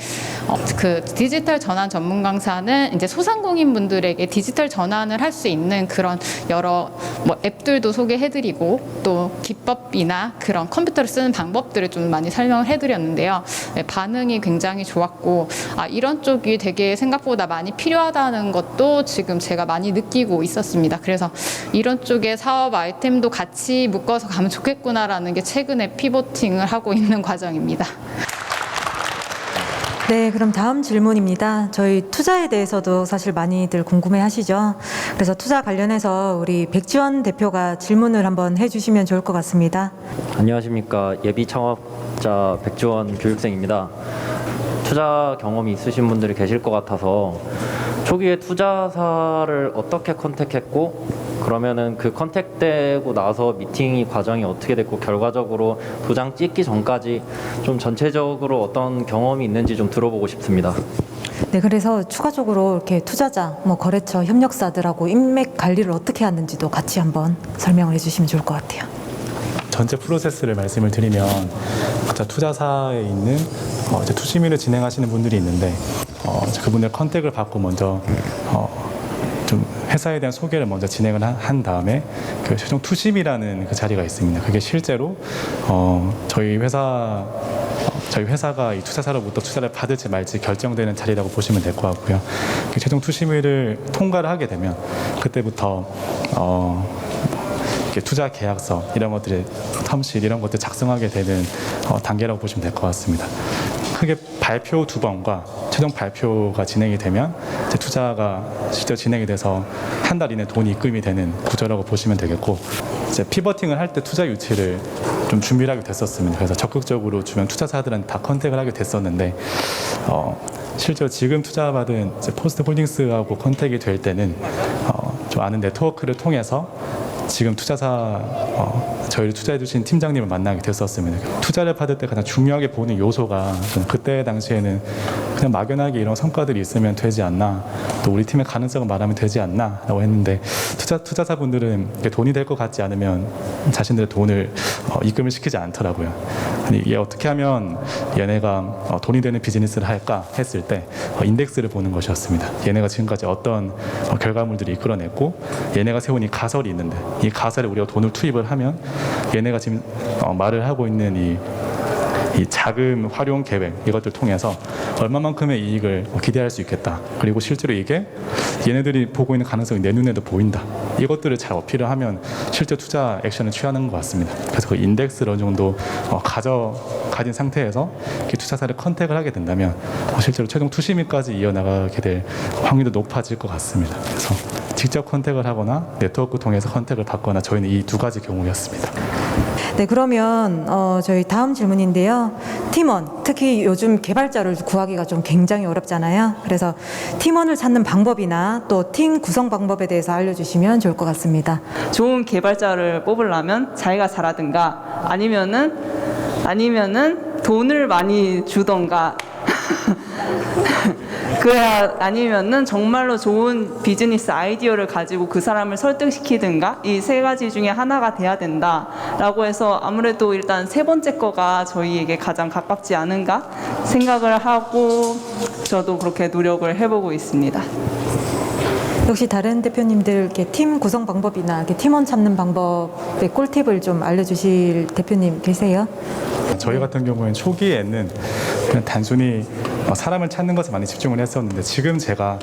그 디지털 전환 전문 강사는 이제 소상공인 분들에게 디지털 전환을 할 수 있는 그런 여러 뭐 앱들도 소개해드리고 또 기법이나 그런 컴퓨터를 쓰는 방법들을 좀 많이 설명을 해드렸는데요. 반응이 굉장히 좋았고 이런 쪽이 되게 생각보다 많이 필요하다는 것도 지금 제가 많이 느끼고 있었습니다. 그래서 이런 쪽의 사업 아이템도 같이 묶어서 가면 좋겠구나라는 게 최근에 피보팅을 하고 있는 과정입니다. 네, 그럼 다음 질문입니다. 저희 투자에 대해서도 사실 많이들 궁금해 하시죠? 그래서 투자 관련해서 우리 백지원 대표가 질문을 한번 해주시면 좋을 것 같습니다. 안녕하십니까. 예비 창업자 백지원 교육생입니다. 투자 경험이 있으신 분들이 계실 것 같아서 초기에 투자사를 어떻게 컨택했고 그러면은 그 컨택되고 나서 미팅이 과정이 어떻게 됐고 결과적으로 도장 찍기 전까지 좀 전체적으로 어떤 경험이 있는지 좀 들어보고 싶습니다. 네, 그래서 추가적으로 이렇게 투자자, 거래처, 협력사들하고 인맥 관리를 어떻게 하는지도 같이 한번 설명을 해주시면 좋을 것 같아요. 전체 프로세스를 말씀을 드리면 각자 투자사에 있는 이제 투심위를 진행하시는 분들이 있는데 그분들 컨택을 받고 먼저 좀 회사에 대한 소개를 먼저 진행을 한 다음에 그 최종 투심이라는 그 자리가 있습니다. 그게 실제로 저희 회사가 이 투자사로부터 투자를 받을지 말지 결정되는 자리라고 보시면 될 것 같고요. 그 최종 투심위를 통과를 하게 되면 그때부터 투자 계약서 이런 것들의 텀실 이런 것들 작성하게 되는 단계라고 보시면 될 것 같습니다. 크게 발표 2번과 최종 발표가 진행이 되면 이제 투자가 실제로 진행이 돼서 한 달 이내 돈이 입금이 되는 구조라고 보시면 되겠고 이제 피버팅을 할 때 투자 유치를 좀 준비를 하게 됐었습니다. 그래서 적극적으로 주변 투자사들한테 다 컨택을 하게 됐었는데 실제로 지금 투자받은 이제 포스트홀딩스하고 컨택이 될 때는 좀 아는 네트워크를 통해서 지금 투자사 저희를 투자해 주신 팀장님을 만나게 됐었습니다. 투자를 받을 때 가장 중요하게 보는 요소가 좀 그때 당시에는 그냥 막연하게 이런 성과들이 있으면 되지 않나, 또 우리 팀의 가능성을 말하면 되지 않나라고 했는데 투자사분들은 돈이 될 것 같지 않으면 자신들의 돈을 입금을 시키지 않더라고요. 아니, 얘 어떻게 하면 얘네가 돈이 되는 비즈니스를 할까 했을 때 인덱스를 보는 것이었습니다. 얘네가 지금까지 어떤 결과물들이 이끌어냈고 얘네가 세운 이 가설이 있는데 이 가설에 우리가 돈을 투입을 하면 얘네가 지금 말을 하고 있는 이 자금 활용 계획 이것들 통해서 얼마만큼의 이익을 기대할 수 있겠다. 그리고 실제로 이게 얘네들이 보고 있는 가능성이 내 눈에도 보인다. 이것들을 잘 어필을 하면 실제 투자 액션을 취하는 것 같습니다. 그래서 그 인덱스를 어느 정도 가진 상태에서 이렇게 투자사를 컨택을 하게 된다면 실제로 최종 투심일까지 이어나가게 될 확률도 높아질 것 같습니다. 그래서 직접 컨택을 하거나 네트워크 통해서 컨택을 받거나 저희는 이 두 가지 경우였습니다. 네, 그러면 저희 다음 질문인데요. 팀원, 특히 요즘 개발자를 구하기가 좀 굉장히 어렵잖아요. 그래서 팀원을 찾는 방법이나 또 팀 구성 방법에 대해서 알려주시면 좋을 것 같습니다. 좋은 개발자를 뽑으려면 자기가 잘하든가 아니면은 돈을 많이 주던가 그래야 아니면은 정말로 좋은 비즈니스 아이디어를 가지고 그 사람을 설득시키든가 이 세 가지 중에 하나가 돼야 된다라고 해서 아무래도 일단 세 번째 거가 저희에게 가장 가깝지 않은가 생각을 하고 저도 그렇게 노력을 해보고 있습니다. 혹시 다른 대표님들 이렇게 팀 구성 방법이나 이렇게 팀원 찾는 방법의 꿀팁을 좀 알려주실 대표님 계세요? 저희 같은 경우에는 초기에는 그냥 단순히 사람을 찾는 것에 많이 집중을 했었는데 지금 제가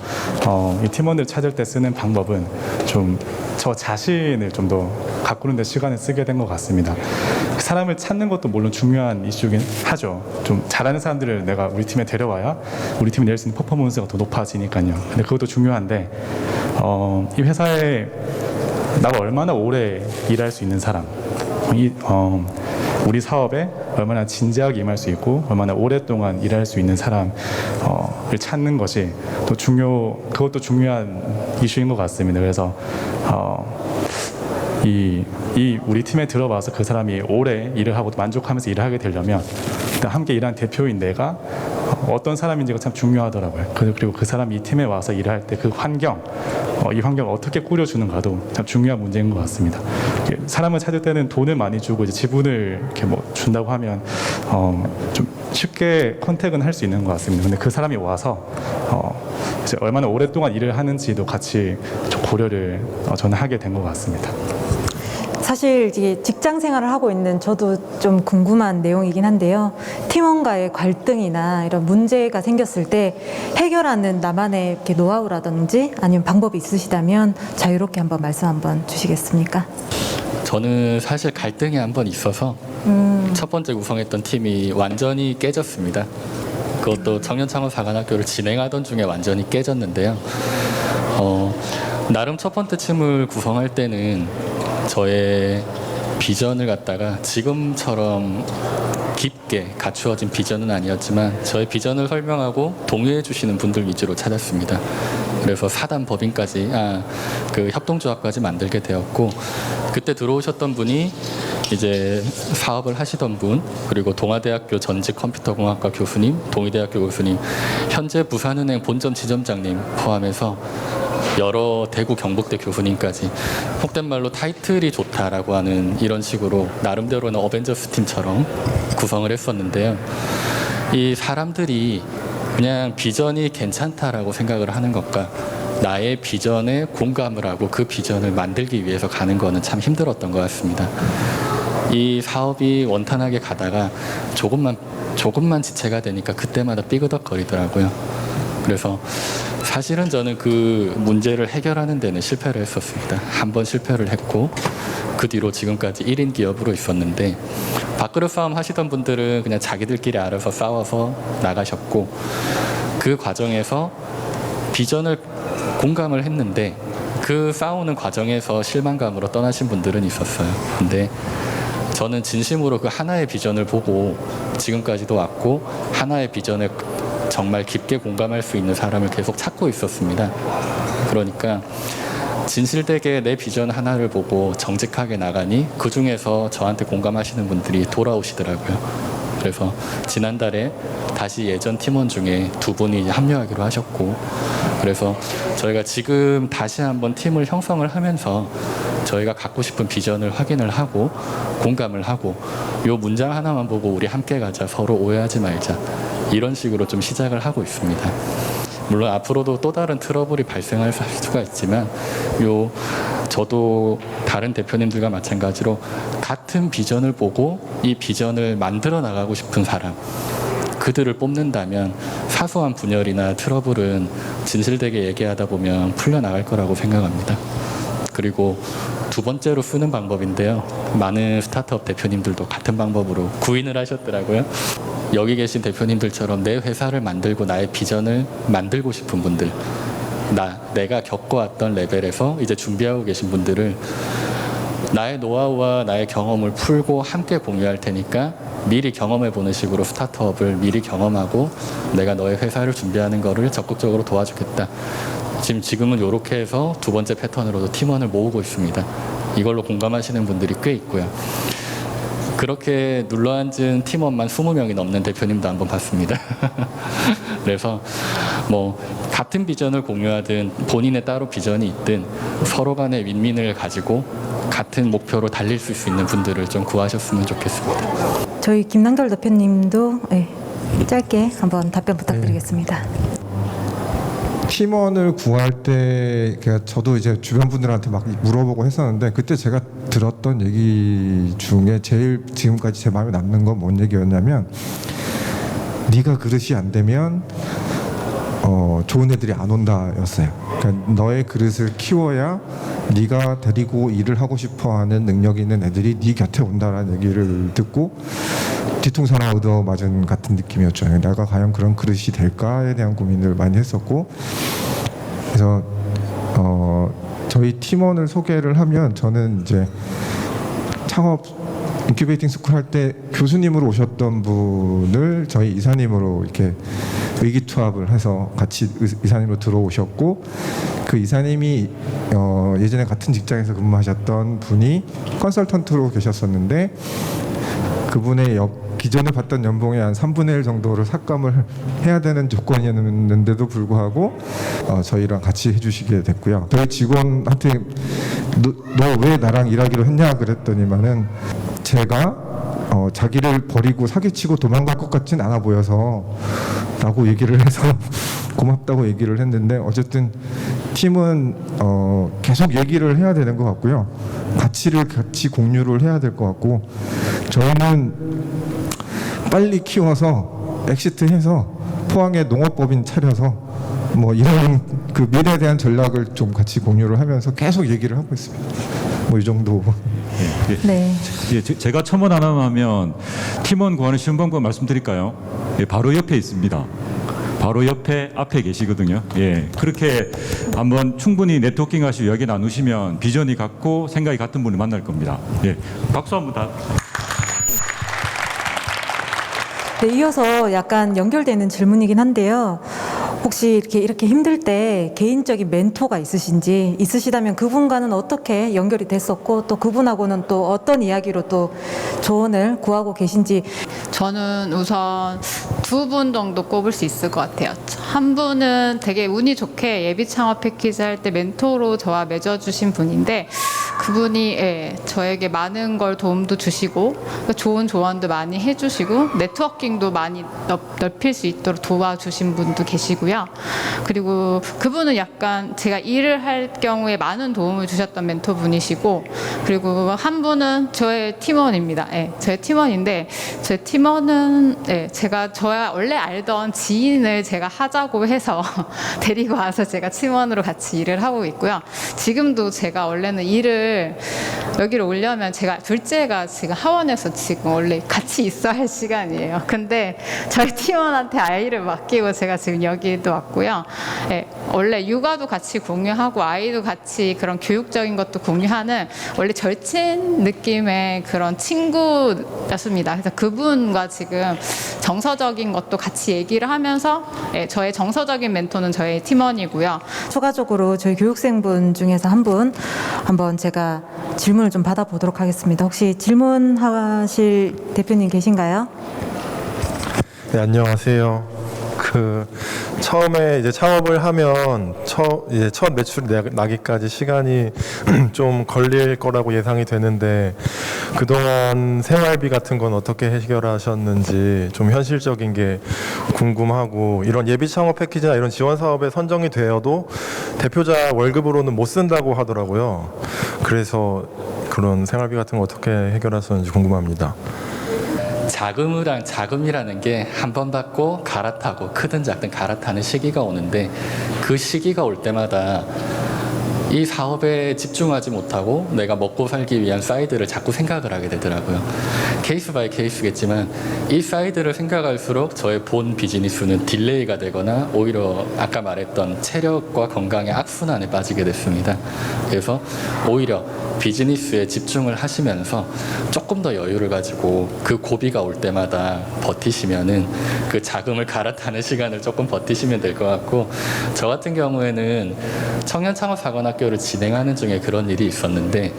이 팀원들을 찾을 때 쓰는 방법은 좀 저 자신을 좀 더 가꾸는 데 시간을 쓰게 된 것 같습니다. 사람을 찾는 것도 물론 중요한 이슈긴 하죠. 좀 잘하는 사람들을 내가 우리 팀에 데려와야 우리 팀이 낼 수 있는 퍼포먼스가 더 높아지니까요. 근데 그것도 중요한데 이 회사에 나가 얼마나 오래 일할 수 있는 사람, 우리 사업에 얼마나 진지하게 임할 수 있고 얼마나 오랫동안 일할 수 있는 사람을 찾는 것이 또 그것도 중요한 이슈인 것 같습니다. 그래서 우리 팀에 들어와서 그 사람이 오래 일을 하고 만족하면서 일을 하게 되려면 일단 함께 일하는 대표인 내가 어떤 사람인지가 참 중요하더라고요. 그리고 그 사람이 이 팀에 와서 일을 할 때 그 환경, 이 환경을 어떻게 꾸려주는가도 참 중요한 문제인 것 같습니다. 사람을 찾을 때는 돈을 많이 주고 이제 지분을 이렇게 준다고 하면 좀 쉽게 컨택은 할 수 있는 것 같습니다. 근데 그 사람이 와서 이제 얼마나 오랫동안 일을 하는지도 같이 좀 고려를 저는 하게 된 것 같습니다. 사실 이게 직장 생활을 하고 있는 저도 좀 궁금한 내용이긴 한데요. 팀원과의 갈등이나 이런 문제가 생겼을 때 해결하는 나만의 이렇게 노하우라든지 아니면 방법이 있으시다면 자유롭게 한번 말씀 한번 주시겠습니까? 저는 사실 갈등이 한 번 있어서 첫 번째 구성했던 팀이 완전히 깨졌습니다. 그것도 청년창업사관학교를 진행하던 중에 완전히 깨졌는데요. 나름 첫 번째 팀을 구성할 때는 저의 비전을 갖다가 지금처럼 깊게 갖추어진 비전은 아니었지만 저의 비전을 설명하고 동의해 주시는 분들 위주로 찾았습니다. 그래서 사단 법인까지 그 협동조합까지 만들게 되었고 그때 들어오셨던 분이 이제 사업을 하시던 분 그리고 동아대학교 전직 컴퓨터공학과 교수님, 동의대학교 교수님, 현재 부산은행 본점 지점장님 포함해서 여러 대구 경북대 교수님까지 속된 말로 타이틀이 좋다라고 하는 이런 식으로 나름대로는 어벤져스 팀처럼 구성을 했었는데요. 이 사람들이 그냥 비전이 괜찮다라고 생각을 하는 것과 나의 비전에 공감을 하고 그 비전을 만들기 위해서 가는 거는 참 힘들었던 것 같습니다. 이 사업이 원탄하게 가다가 조금만 지체가 되니까 그때마다 삐그덕거리더라고요. 그래서 사실은 저는 그 문제를 해결하는 데는 실패를 했었습니다. 한 번 실패를 했고 그 뒤로 지금까지 1인 기업으로 있었는데 밥그릇 싸움 하시던 분들은 그냥 자기들끼리 알아서 싸워서 나가셨고 그 과정에서 비전을 공감을 했는데 그 싸우는 과정에서 실망감으로 떠나신 분들은 있었어요. 근데 저는 진심으로 그 하나의 비전을 보고 지금까지도 왔고 하나의 비전을 정말 깊게 공감할 수 있는 사람을 계속 찾고 있었습니다. 그러니까 진실되게 내 비전 하나를 보고 정직하게 나가니 그 중에서 저한테 공감하시는 분들이 돌아오시더라고요. 그래서 지난달에 다시 예전 팀원 중에 2분이 합류하기로 하셨고 그래서 저희가 지금 다시 한번 팀을 형성을 하면서 저희가 갖고 싶은 비전을 확인을 하고 공감을 하고 요 문장 하나만 보고 우리 함께 가자, 서로 오해하지 말자, 이런 식으로 좀 시작을 하고 있습니다. 물론 앞으로도 또 다른 트러블이 발생할 수가 있지만 저도 다른 대표님들과 마찬가지로 같은 비전을 보고 이 비전을 만들어 나가고 싶은 사람, 그들을 뽑는다면 사소한 분열이나 트러블은 진실되게 얘기하다 보면 풀려나갈 거라고 생각합니다. 그리고 두 번째로 쓰는 방법인데요. 많은 스타트업 대표님들도 같은 방법으로 구인을 하셨더라고요. 여기 계신 대표님들처럼 내 회사를 만들고 나의 비전을 만들고 싶은 분들, 내가 겪어왔던 레벨에서 이제 준비하고 계신 분들을 나의 노하우와 나의 경험을 풀고 함께 공유할 테니까 미리 경험해보는 식으로 스타트업을 미리 경험하고 내가 너의 회사를 준비하는 거를 적극적으로 도와주겠다. 지금은 이렇게 해서 두 번째 패턴으로도 팀원을 모으고 있습니다. 이걸로 공감하시는 분들이 꽤 있고요. 그렇게 눌러앉은 팀원만 20명이 넘는 대표님도 한번 봤습니다. 그래서 뭐 같은 비전을 공유하든 본인의 따로 비전이 있든 서로 간의 윈윈을 가지고 같은 목표로 달릴 수 있는 분들을 좀 구하셨으면 좋겠습니다. 저희 김남결 대표님도 짧게 한번 답변 부탁드리겠습니다. 팀원을 구할 때 저도 이제 주변 분들한테 막 물어보고 했었는데 그때 제가 들었던 얘기 중에 제일 지금까지 제 마음에 남는 건 뭔 얘기였냐면 네가 그릇이 안 되면 좋은 애들이 안 온다였어요. 그러니까 너의 그릇을 키워야 네가 데리고 일을 하고 싶어하는 능력 있는 애들이 네 곁에 온다라는 얘기를 듣고 뒤통수 하나 얻어맞은 같은 느낌이었죠. 내가 과연 그런 그릇이 될까에 대한 고민을 많이 했었고, 그래서 저희 팀원을 소개를 하면 저는 이제 창업 인큐베이팅 스쿨 할 때 교수님으로 오셨던 분을 저희 이사님으로 이렇게 의기투합을 해서 같이 이사님으로 들어오셨고, 그 이사님이 예전에 같은 직장에서 근무하셨던 분이 컨설턴트로 계셨었는데 그분의 기존에 받던 연봉의 한 3분의 1 정도를 삭감을 해야 되는 조건이었는데도 불구하고 저희랑 같이 해주시게 됐고요. 저희 직원한테 너 왜 나랑 일하기로 했냐 그랬더니만은 제가 자기를 버리고 사기치고 도망갈 것 같진 않아 보여서 라고 얘기를 해서 고맙다고 얘기를 했는데, 어쨌든 팀은 계속 얘기를 해야 되는 것 같고요. 가치를 같이 공유를 해야 될 것 같고, 저희는 빨리 키워서 엑시트해서 포항에 농업법인 차려서 뭐 이런 그 미래에 대한 전략을 좀 같이 공유를 하면서 계속 얘기를 하고 있습니다. 뭐 이 정도. 네. 제가 첨언 하나만 하면 팀원 구하는 쉬운 방법 말씀드릴까요? 바로 옆에 있습니다. 바로 앞에 계시거든요. 그렇게 한번 충분히 네트워킹 하시고 이야기 나누시면 비전이 같고 생각이 같은 분을 만날 겁니다. 박수 한번 다. 네, 이어서 약간 연결되는 질문이긴 한데요. 혹시 이렇게 힘들 때 개인적인 멘토가 있으시다면 그분과는 어떻게 연결이 됐었고, 또 그분하고는 또 어떤 이야기로 또 조언을 구하고 계신지. 저는 우선 두 분 정도 꼽을 수 있을 것 같아요. 한 분은 되게 운이 좋게 예비 창업 패키지 할 때 멘토로 저와 맺어주신 분인데, 그분이 저에게 많은 걸 도움도 주시고 좋은 조언도 많이 해주시고 네트워킹도 많이 넓힐 수 있도록 도와주신 분도 계시고요. 그리고 그분은 약간 제가 일을 할 경우에 많은 도움을 주셨던 멘토분이시고, 그리고 한 분은 저의 팀원입니다. 저의 팀원인데, 제 팀원은 제가 저야 원래 알던 지인을 제가 하자고 해서 데리고 와서 제가 팀원으로 같이 일을 하고 있고요. 지금도 제가 원래는 일을 여기로 오려면 제가 둘째가 지금 하원에서 지금 원래 같이 있어야 할 시간이에요. 근데 저희 팀원한테 아이를 맡기고 제가 지금 여기도 왔고요. 원래 육아도 같이 공유하고 아이도 같이 그런 교육적인 것도 공유하는 원래 절친 느낌의 그런 친구였습니다. 그래서 그분과 지금 정서적인 것도 같이 얘기를 하면서 저의 정서적인 멘토는 저의 팀원이고요. 추가적으로 저희 교육생분 중에서 한 분 한번 제가 질문을 좀 받아보도록 하겠습니다. 혹시 질문하실 대표님 계신가요? 네, 안녕하세요. 처음에 이제 창업을 하면 이제 첫 매출이 나기까지 시간이 좀 걸릴 거라고 예상이 되는데, 그동안 생활비 같은 건 어떻게 해결하셨는지 좀 현실적인 게 궁금하고, 이런 예비 창업 패키지나 이런 지원 사업에 선정이 되어도 대표자 월급으로는 못 쓴다고 하더라고요. 그래서 그런 생활비 같은 거 어떻게 해결하셨는지 궁금합니다. 자금이라는 게 한 번 받고 갈아타고 크든 작든 갈아타는 시기가 오는데, 그 시기가 올 때마다 이 사업에 집중하지 못하고 내가 먹고 살기 위한 사이드를 자꾸 생각을 하게 되더라고요. 케이스 바이 케이스겠지만 이 사이드를 생각할수록 저의 본 비즈니스는 딜레이가 되거나 오히려 아까 말했던 체력과 건강의 악순환에 빠지게 됐습니다. 그래서 오히려 비즈니스에 집중을 하시면서 조금 더 여유를 가지고 그 고비가 올 때마다 버티시면은 그 자금을 갈아타는 시간을 조금 버티시면 될 것 같고, 저 같은 경우에는 청년창업사관학교를 진행하는 중에 그런 일이 있었는데,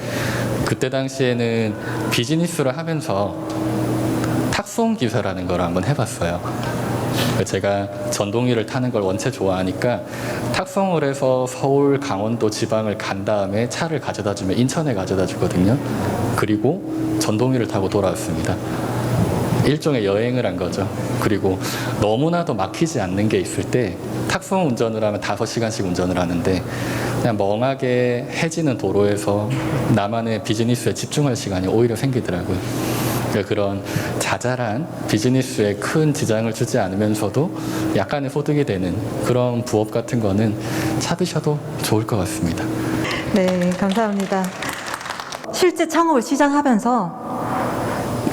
그때 당시에는 비즈니스를 하면서 탁송 기사라는 걸 한번 해봤어요. 제가 전동기를 타는 걸 원체 좋아하니까 탁송을 해서 서울, 강원도 지방을 간 다음에 차를 가져다 주면 인천에 가져다 주거든요. 그리고 전동기를 타고 돌아왔습니다. 일종의 여행을 한 거죠. 그리고 너무나도 막히지 않는 게 있을 때 탁송 운전을 하면 5시간씩 운전을 하는데, 그냥 멍하게 해지는 도로에서 나만의 비즈니스에 집중할 시간이 오히려 생기더라고요. 그런 자잘한 비즈니스에 큰 지장을 주지 않으면서도 약간의 소득이 되는 그런 부업 같은 거는 찾으셔도 좋을 것 같습니다. 네, 감사합니다. 실제 창업을 시작하면서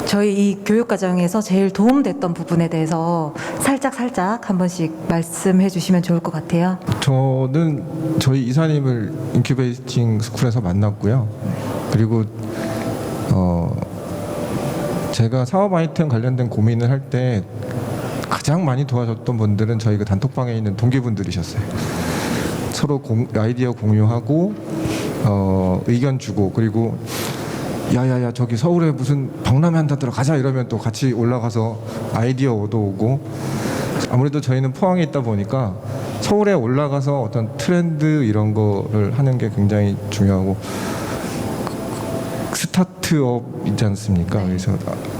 저희 이 교육과정에서 제일 도움됐던 부분에 대해서 살짝 한 번씩 말씀해 주시면 좋을 것 같아요. 저는 저희 이사님을 인큐베이팅 스쿨에서 만났고요. 그리고 제가 사업 아이템 관련된 고민을 할 때 가장 많이 도와줬던 분들은 저희 그 단톡방에 있는 동기분들이셨어요. 서로 아이디어 공유하고 의견 주고, 그리고 야야야 저기 서울에 무슨 박람회 한다더라 가자 이러면 또 같이 올라가서 아이디어 얻어오고, 아무래도 저희는 포항에 있다 보니까 서울에 올라가서 어떤 트렌드 이런 거를 하는 게 굉장히 중요하고, 스타트업이지 않습니까? 그래서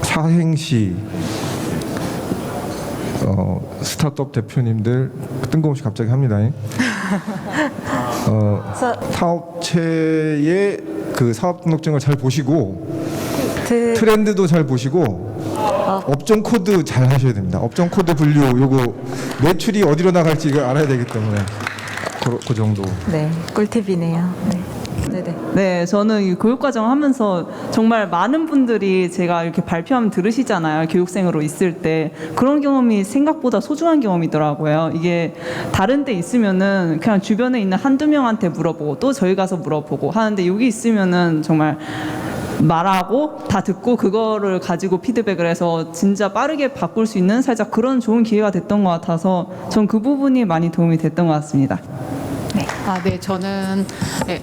사행시 스타트업 대표님들 뜬금없이 갑자기 합니다. 사업체의 그 사업 등록증을 잘 보시고 트렌드도 잘 보시고 업종 코드 잘 하셔야 됩니다. 업종 코드 분류, 요거 매출이 어디로 나갈지 이걸 알아야 되기 때문에 그 정도. 네, 꿀팁이네요. 네. 네네. 네, 저는 이 교육과정 하면서 정말 많은 분들이 제가 이렇게 발표하면 들으시잖아요. 교육생으로 있을 때. 그런 경험이 생각보다 소중한 경험이더라고요. 이게 다른 데 있으면은 그냥 주변에 있는 한두 명한테 물어보고 또 저희 가서 물어보고 하는데, 여기 있으면은 정말 말하고 다 듣고 그거를 가지고 피드백을 해서 진짜 빠르게 바꿀 수 있는 살짝 그런 좋은 기회가 됐던 것 같아서 전 그 부분이 많이 도움이 됐던 것 같습니다. 네, 저는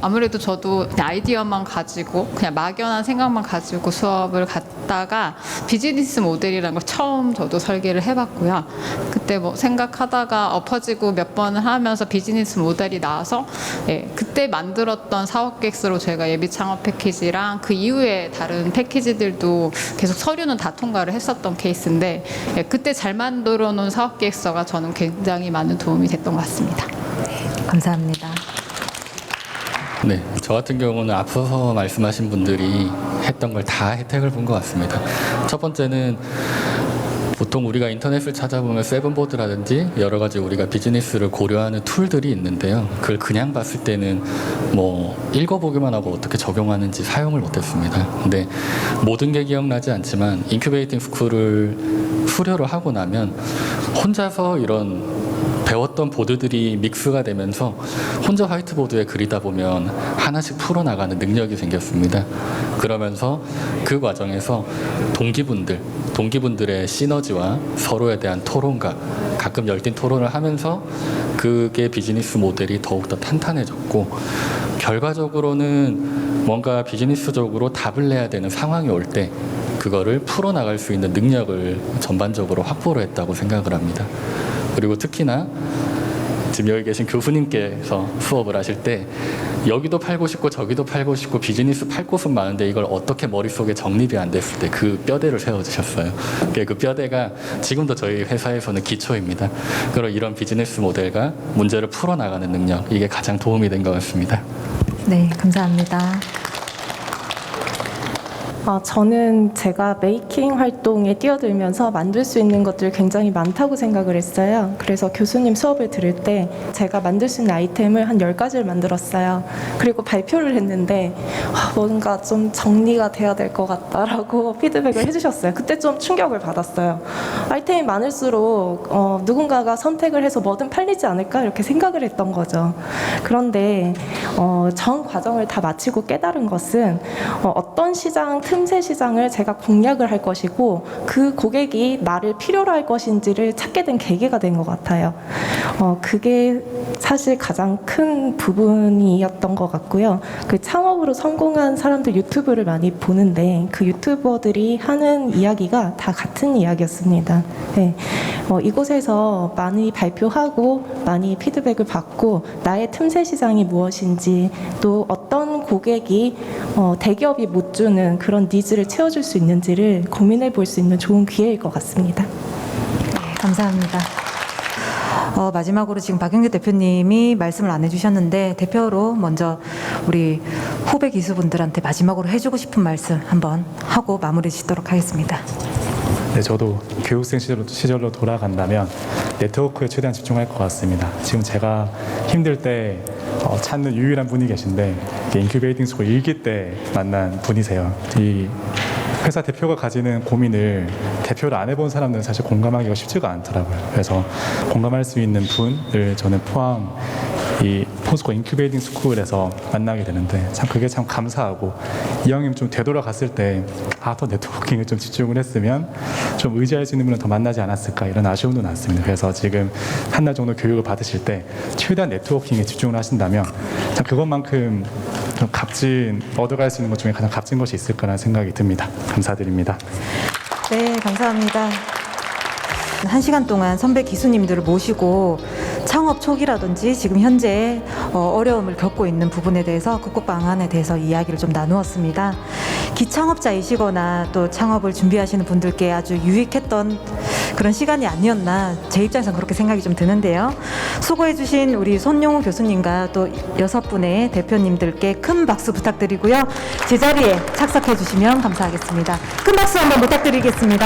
아무래도 저도 아이디어만 가지고 그냥 막연한 생각만 가지고 수업을 갔다가 비즈니스 모델이라는 걸 처음 저도 설계를 해봤고요. 그때 뭐 생각하다가 엎어지고 몇 번을 하면서 비즈니스 모델이 나와서 그때 만들었던 사업 계획서로 저희가 예비 창업 패키지랑 그 이후에 다른 패키지들도 계속 서류는 다 통과를 했었던 케이스인데, 그때 잘 만들어 놓은 사업 계획서가 저는 굉장히 많은 도움이 됐던 것 같습니다. 감사합니다. 네, 저 같은 경우는 앞서서 말씀하신 분들이 했던 걸 다 혜택을 본 것 같습니다. 첫 번째는 보통 우리가 인터넷을 찾아보면 세븐보드라든지 여러 가지 우리가 비즈니스를 고려하는 툴들이 있는데요. 그걸 그냥 봤을 때는 뭐 읽어보기만 하고 어떻게 적용하는지 사용을 못했습니다. 근데 모든 게 기억나지 않지만 인큐베이팅 스쿨을 수료를 하고 나면 혼자서 이런 배웠던 보드들이 믹스가 되면서 혼자 화이트보드에 그리다 보면 하나씩 풀어나가는 능력이 생겼습니다. 그러면서 그 과정에서 동기분들의 시너지와 서로에 대한 토론과 가끔 열띤 토론을 하면서 그게 비즈니스 모델이 더욱더 탄탄해졌고, 결과적으로는 뭔가 비즈니스적으로 답을 내야 되는 상황이 올 때 그거를 풀어나갈 수 있는 능력을 전반적으로 확보를 했다고 생각을 합니다. 그리고 특히나 지금 여기 계신 교수님께서 수업을 하실 때 여기도 팔고 싶고 저기도 팔고 싶고 비즈니스 팔 곳은 많은데 이걸 어떻게 머릿속에 정립이 안 됐을 때 그 뼈대를 세워주셨어요. 그 뼈대가 지금도 저희 회사에서는 기초입니다. 그리고 이런 비즈니스 모델과 문제를 풀어나가는 능력, 이게 가장 도움이 된 것 같습니다. 네, 감사합니다. 저는 제가 메이킹 활동에 뛰어들면서 만들 수 있는 것들이 굉장히 많다고 생각을 했어요. 그래서 교수님 수업을 들을 때 제가 만들 수 있는 아이템을 한 10가지를 만들었어요. 그리고 발표를 했는데 뭔가 좀 정리가 돼야 될 것 같다라고 피드백을 해주셨어요. 그때 좀 충격을 받았어요. 아이템이 많을수록 누군가가 선택을 해서 뭐든 팔리지 않을까 이렇게 생각을 했던 거죠. 그런데 전 과정을 다 마치고 깨달은 것은 어떤 시장, 틈새 시장을 제가 공략을 할 것이고 그 고객이 나를 필요로 할 것인지를 찾게 된 계기가 된 것 같아요. 그게 사실 가장 큰 부분이었던 것 같고요. 그 창업으로 성공한 사람들 유튜브를 많이 보는데 그 유튜버들이 하는 이야기가 다 같은 이야기였습니다. 네. 이곳에서 많이 발표하고 많이 피드백을 받고 나의 틈새 시장이 무엇인지 또 어떤 고객이 대기업이 못 주는 그런 니즈를 채워줄 수 있는지를 고민해 볼 수 있는 좋은 기회일 것 같습니다. 네, 감사합니다. 마지막으로 지금 박영규 대표님이 말씀을 안 해주셨는데 대표로 먼저 우리 후배 기수분들한테 마지막으로 해주고 싶은 말씀 한번 하고 마무리 짓도록 하겠습니다. 네, 저도 교육생 시절로 돌아간다면 네트워크에 최대한 집중할 것 같습니다. 지금 제가 힘들 때 찾는 유일한 분이 계신데 인큐베이팅 스쿨 1기 때 만난 분이세요. 이 회사 대표가 가지는 고민을 대표를 안 해본 사람들은 사실 공감하기가 쉽지가 않더라고요. 그래서 공감할 수 있는 분을 저는 포항 이 포스코 인큐베이팅 스쿨에서 만나게 되는데 참 그게 참 감사하고 이왕이면 좀 되돌아갔을 때 더 네트워킹에 좀 집중을 했으면 좀 의지할 수 있는 분을 더 만나지 않았을까 이런 아쉬움도 났습니다. 그래서 지금 한 달 정도 교육을 받으실 때 최대한 네트워킹에 집중을 하신다면 참 그것만큼 좀 값진 얻어갈 수 있는 것 중에 가장 값진 것이 있을 거라는 생각이 듭니다. 감사드립니다. 네, 감사합니다. 1시간 동안 선배 기수님들을 모시고 창업 초기라든지 지금 현재 어려움을 겪고 있는 부분에 대해서 극복 방안에 대해서 이야기를 좀 나누었습니다. 기창업자이시거나 또 창업을 준비하시는 분들께 아주 유익했던 그런 시간이 아니었나 제 입장에서는 그렇게 생각이 좀 드는데요. 수고해주신 우리 손용우 교수님과 또 6분의 대표님들께 큰 박수 부탁드리고요. 제자리에 착석해 주시면 감사하겠습니다. 큰 박수 한번 부탁드리겠습니다.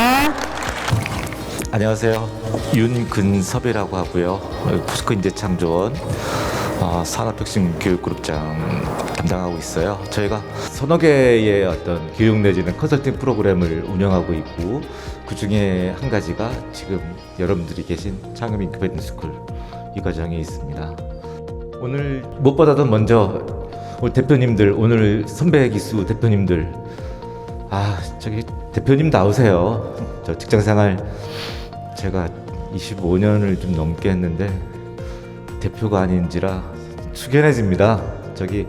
안녕하세요. 윤근섭이라고 하고요. 포스코 인재창조원 산업혁신교육그룹장 담당하고 있어요. 저희가 서너 개의 어떤 교육 내지는 컨설팅 프로그램을 운영하고 있고 그 중에 한 가지가 지금 여러분들이 계신 창업 인큐베이팅 스쿨 이 과정에 있습니다. 오늘 무엇보다도 먼저 오늘 대표님들, 오늘 선배 기수 대표님들, 저기 대표님 나오세요. 저 직장생활 제가 25년을 좀 넘게 했는데 대표가 아닌지라 숙연해집니다. 저기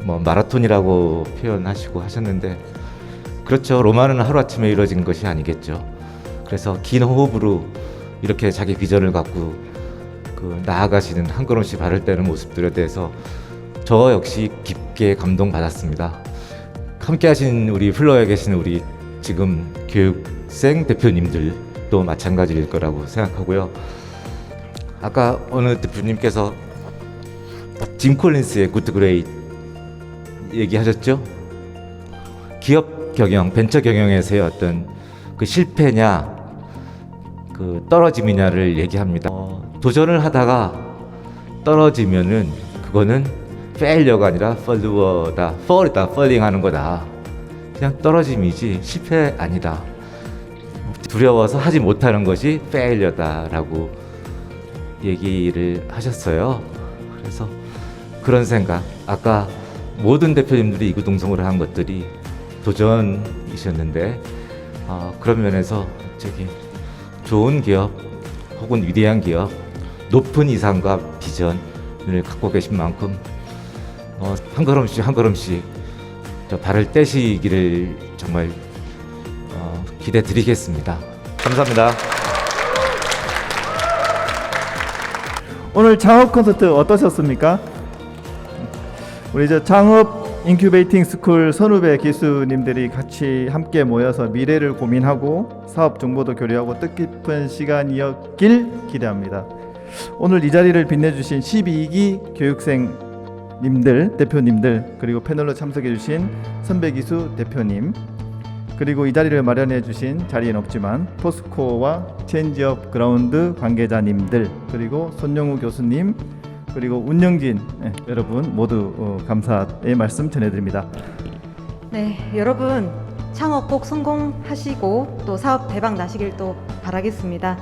뭐 마라톤이라고 표현하시고 하셨는데 그렇죠. 로마는 하루아침에 이루어진 것이 아니겠죠. 그래서 긴 호흡으로 이렇게 자기 비전을 갖고 나아가시는 한 걸음씩 발을 떼는 모습들에 대해서 저 역시 깊게 감동받았습니다. 함께 하신 우리 플로어에 계신 우리 지금 교육생 대표님들도 마찬가지일 거라고 생각하고요. 아까 어느 대표님께서 짐 콜린스의 굿 그레이트 얘기하셨죠? 기업 경영, 벤처 경영에서의 어떤 그 실패냐, 그 떨어짐이냐를 얘기합니다. 도전을 하다가 떨어지면은 그거는 failures 아니라 fall다, fall이다, falling 하는 거다. 그냥 떨어짐이지 실패 아니다. 두려워서 하지 못하는 것이 failure다라고 얘기를 하셨어요. 그래서 그런 생각, 아까 모든 대표님들이 이구동성으로 한 것들이 도전이셨는데 그런 면에서 저기 좋은 기업 혹은 위대한 기업, 높은 이상과 비전을 갖고 계신 만큼 한 걸음씩 한 걸음씩 저 발을 떼시기를 정말 기대 드리겠습니다. 감사합니다. 오늘 창업 콘서트 어떠셨습니까? 우리 저 창업 인큐베이팅 스쿨 선후배 기수님들이 같이 함께 모여서 미래를 고민하고 사업 정보도 교류하고 뜻깊은 시간이었길 기대합니다. 오늘 이 자리를 빛내주신 12기 교육생님들, 대표님들, 그리고 패널로 참석해주신 선배 기수 대표님, 그리고 이 자리를 마련해 주신 자리엔 없지만 포스코와 체인지업 그라운드 관계자님들, 그리고 손영우 교수님, 그리고 운영진 여러분 모두 감사의 말씀 전해드립니다. 네, 여러분 창업 꼭 성공하시고 또 사업 대박 나시길 또 바라겠습니다.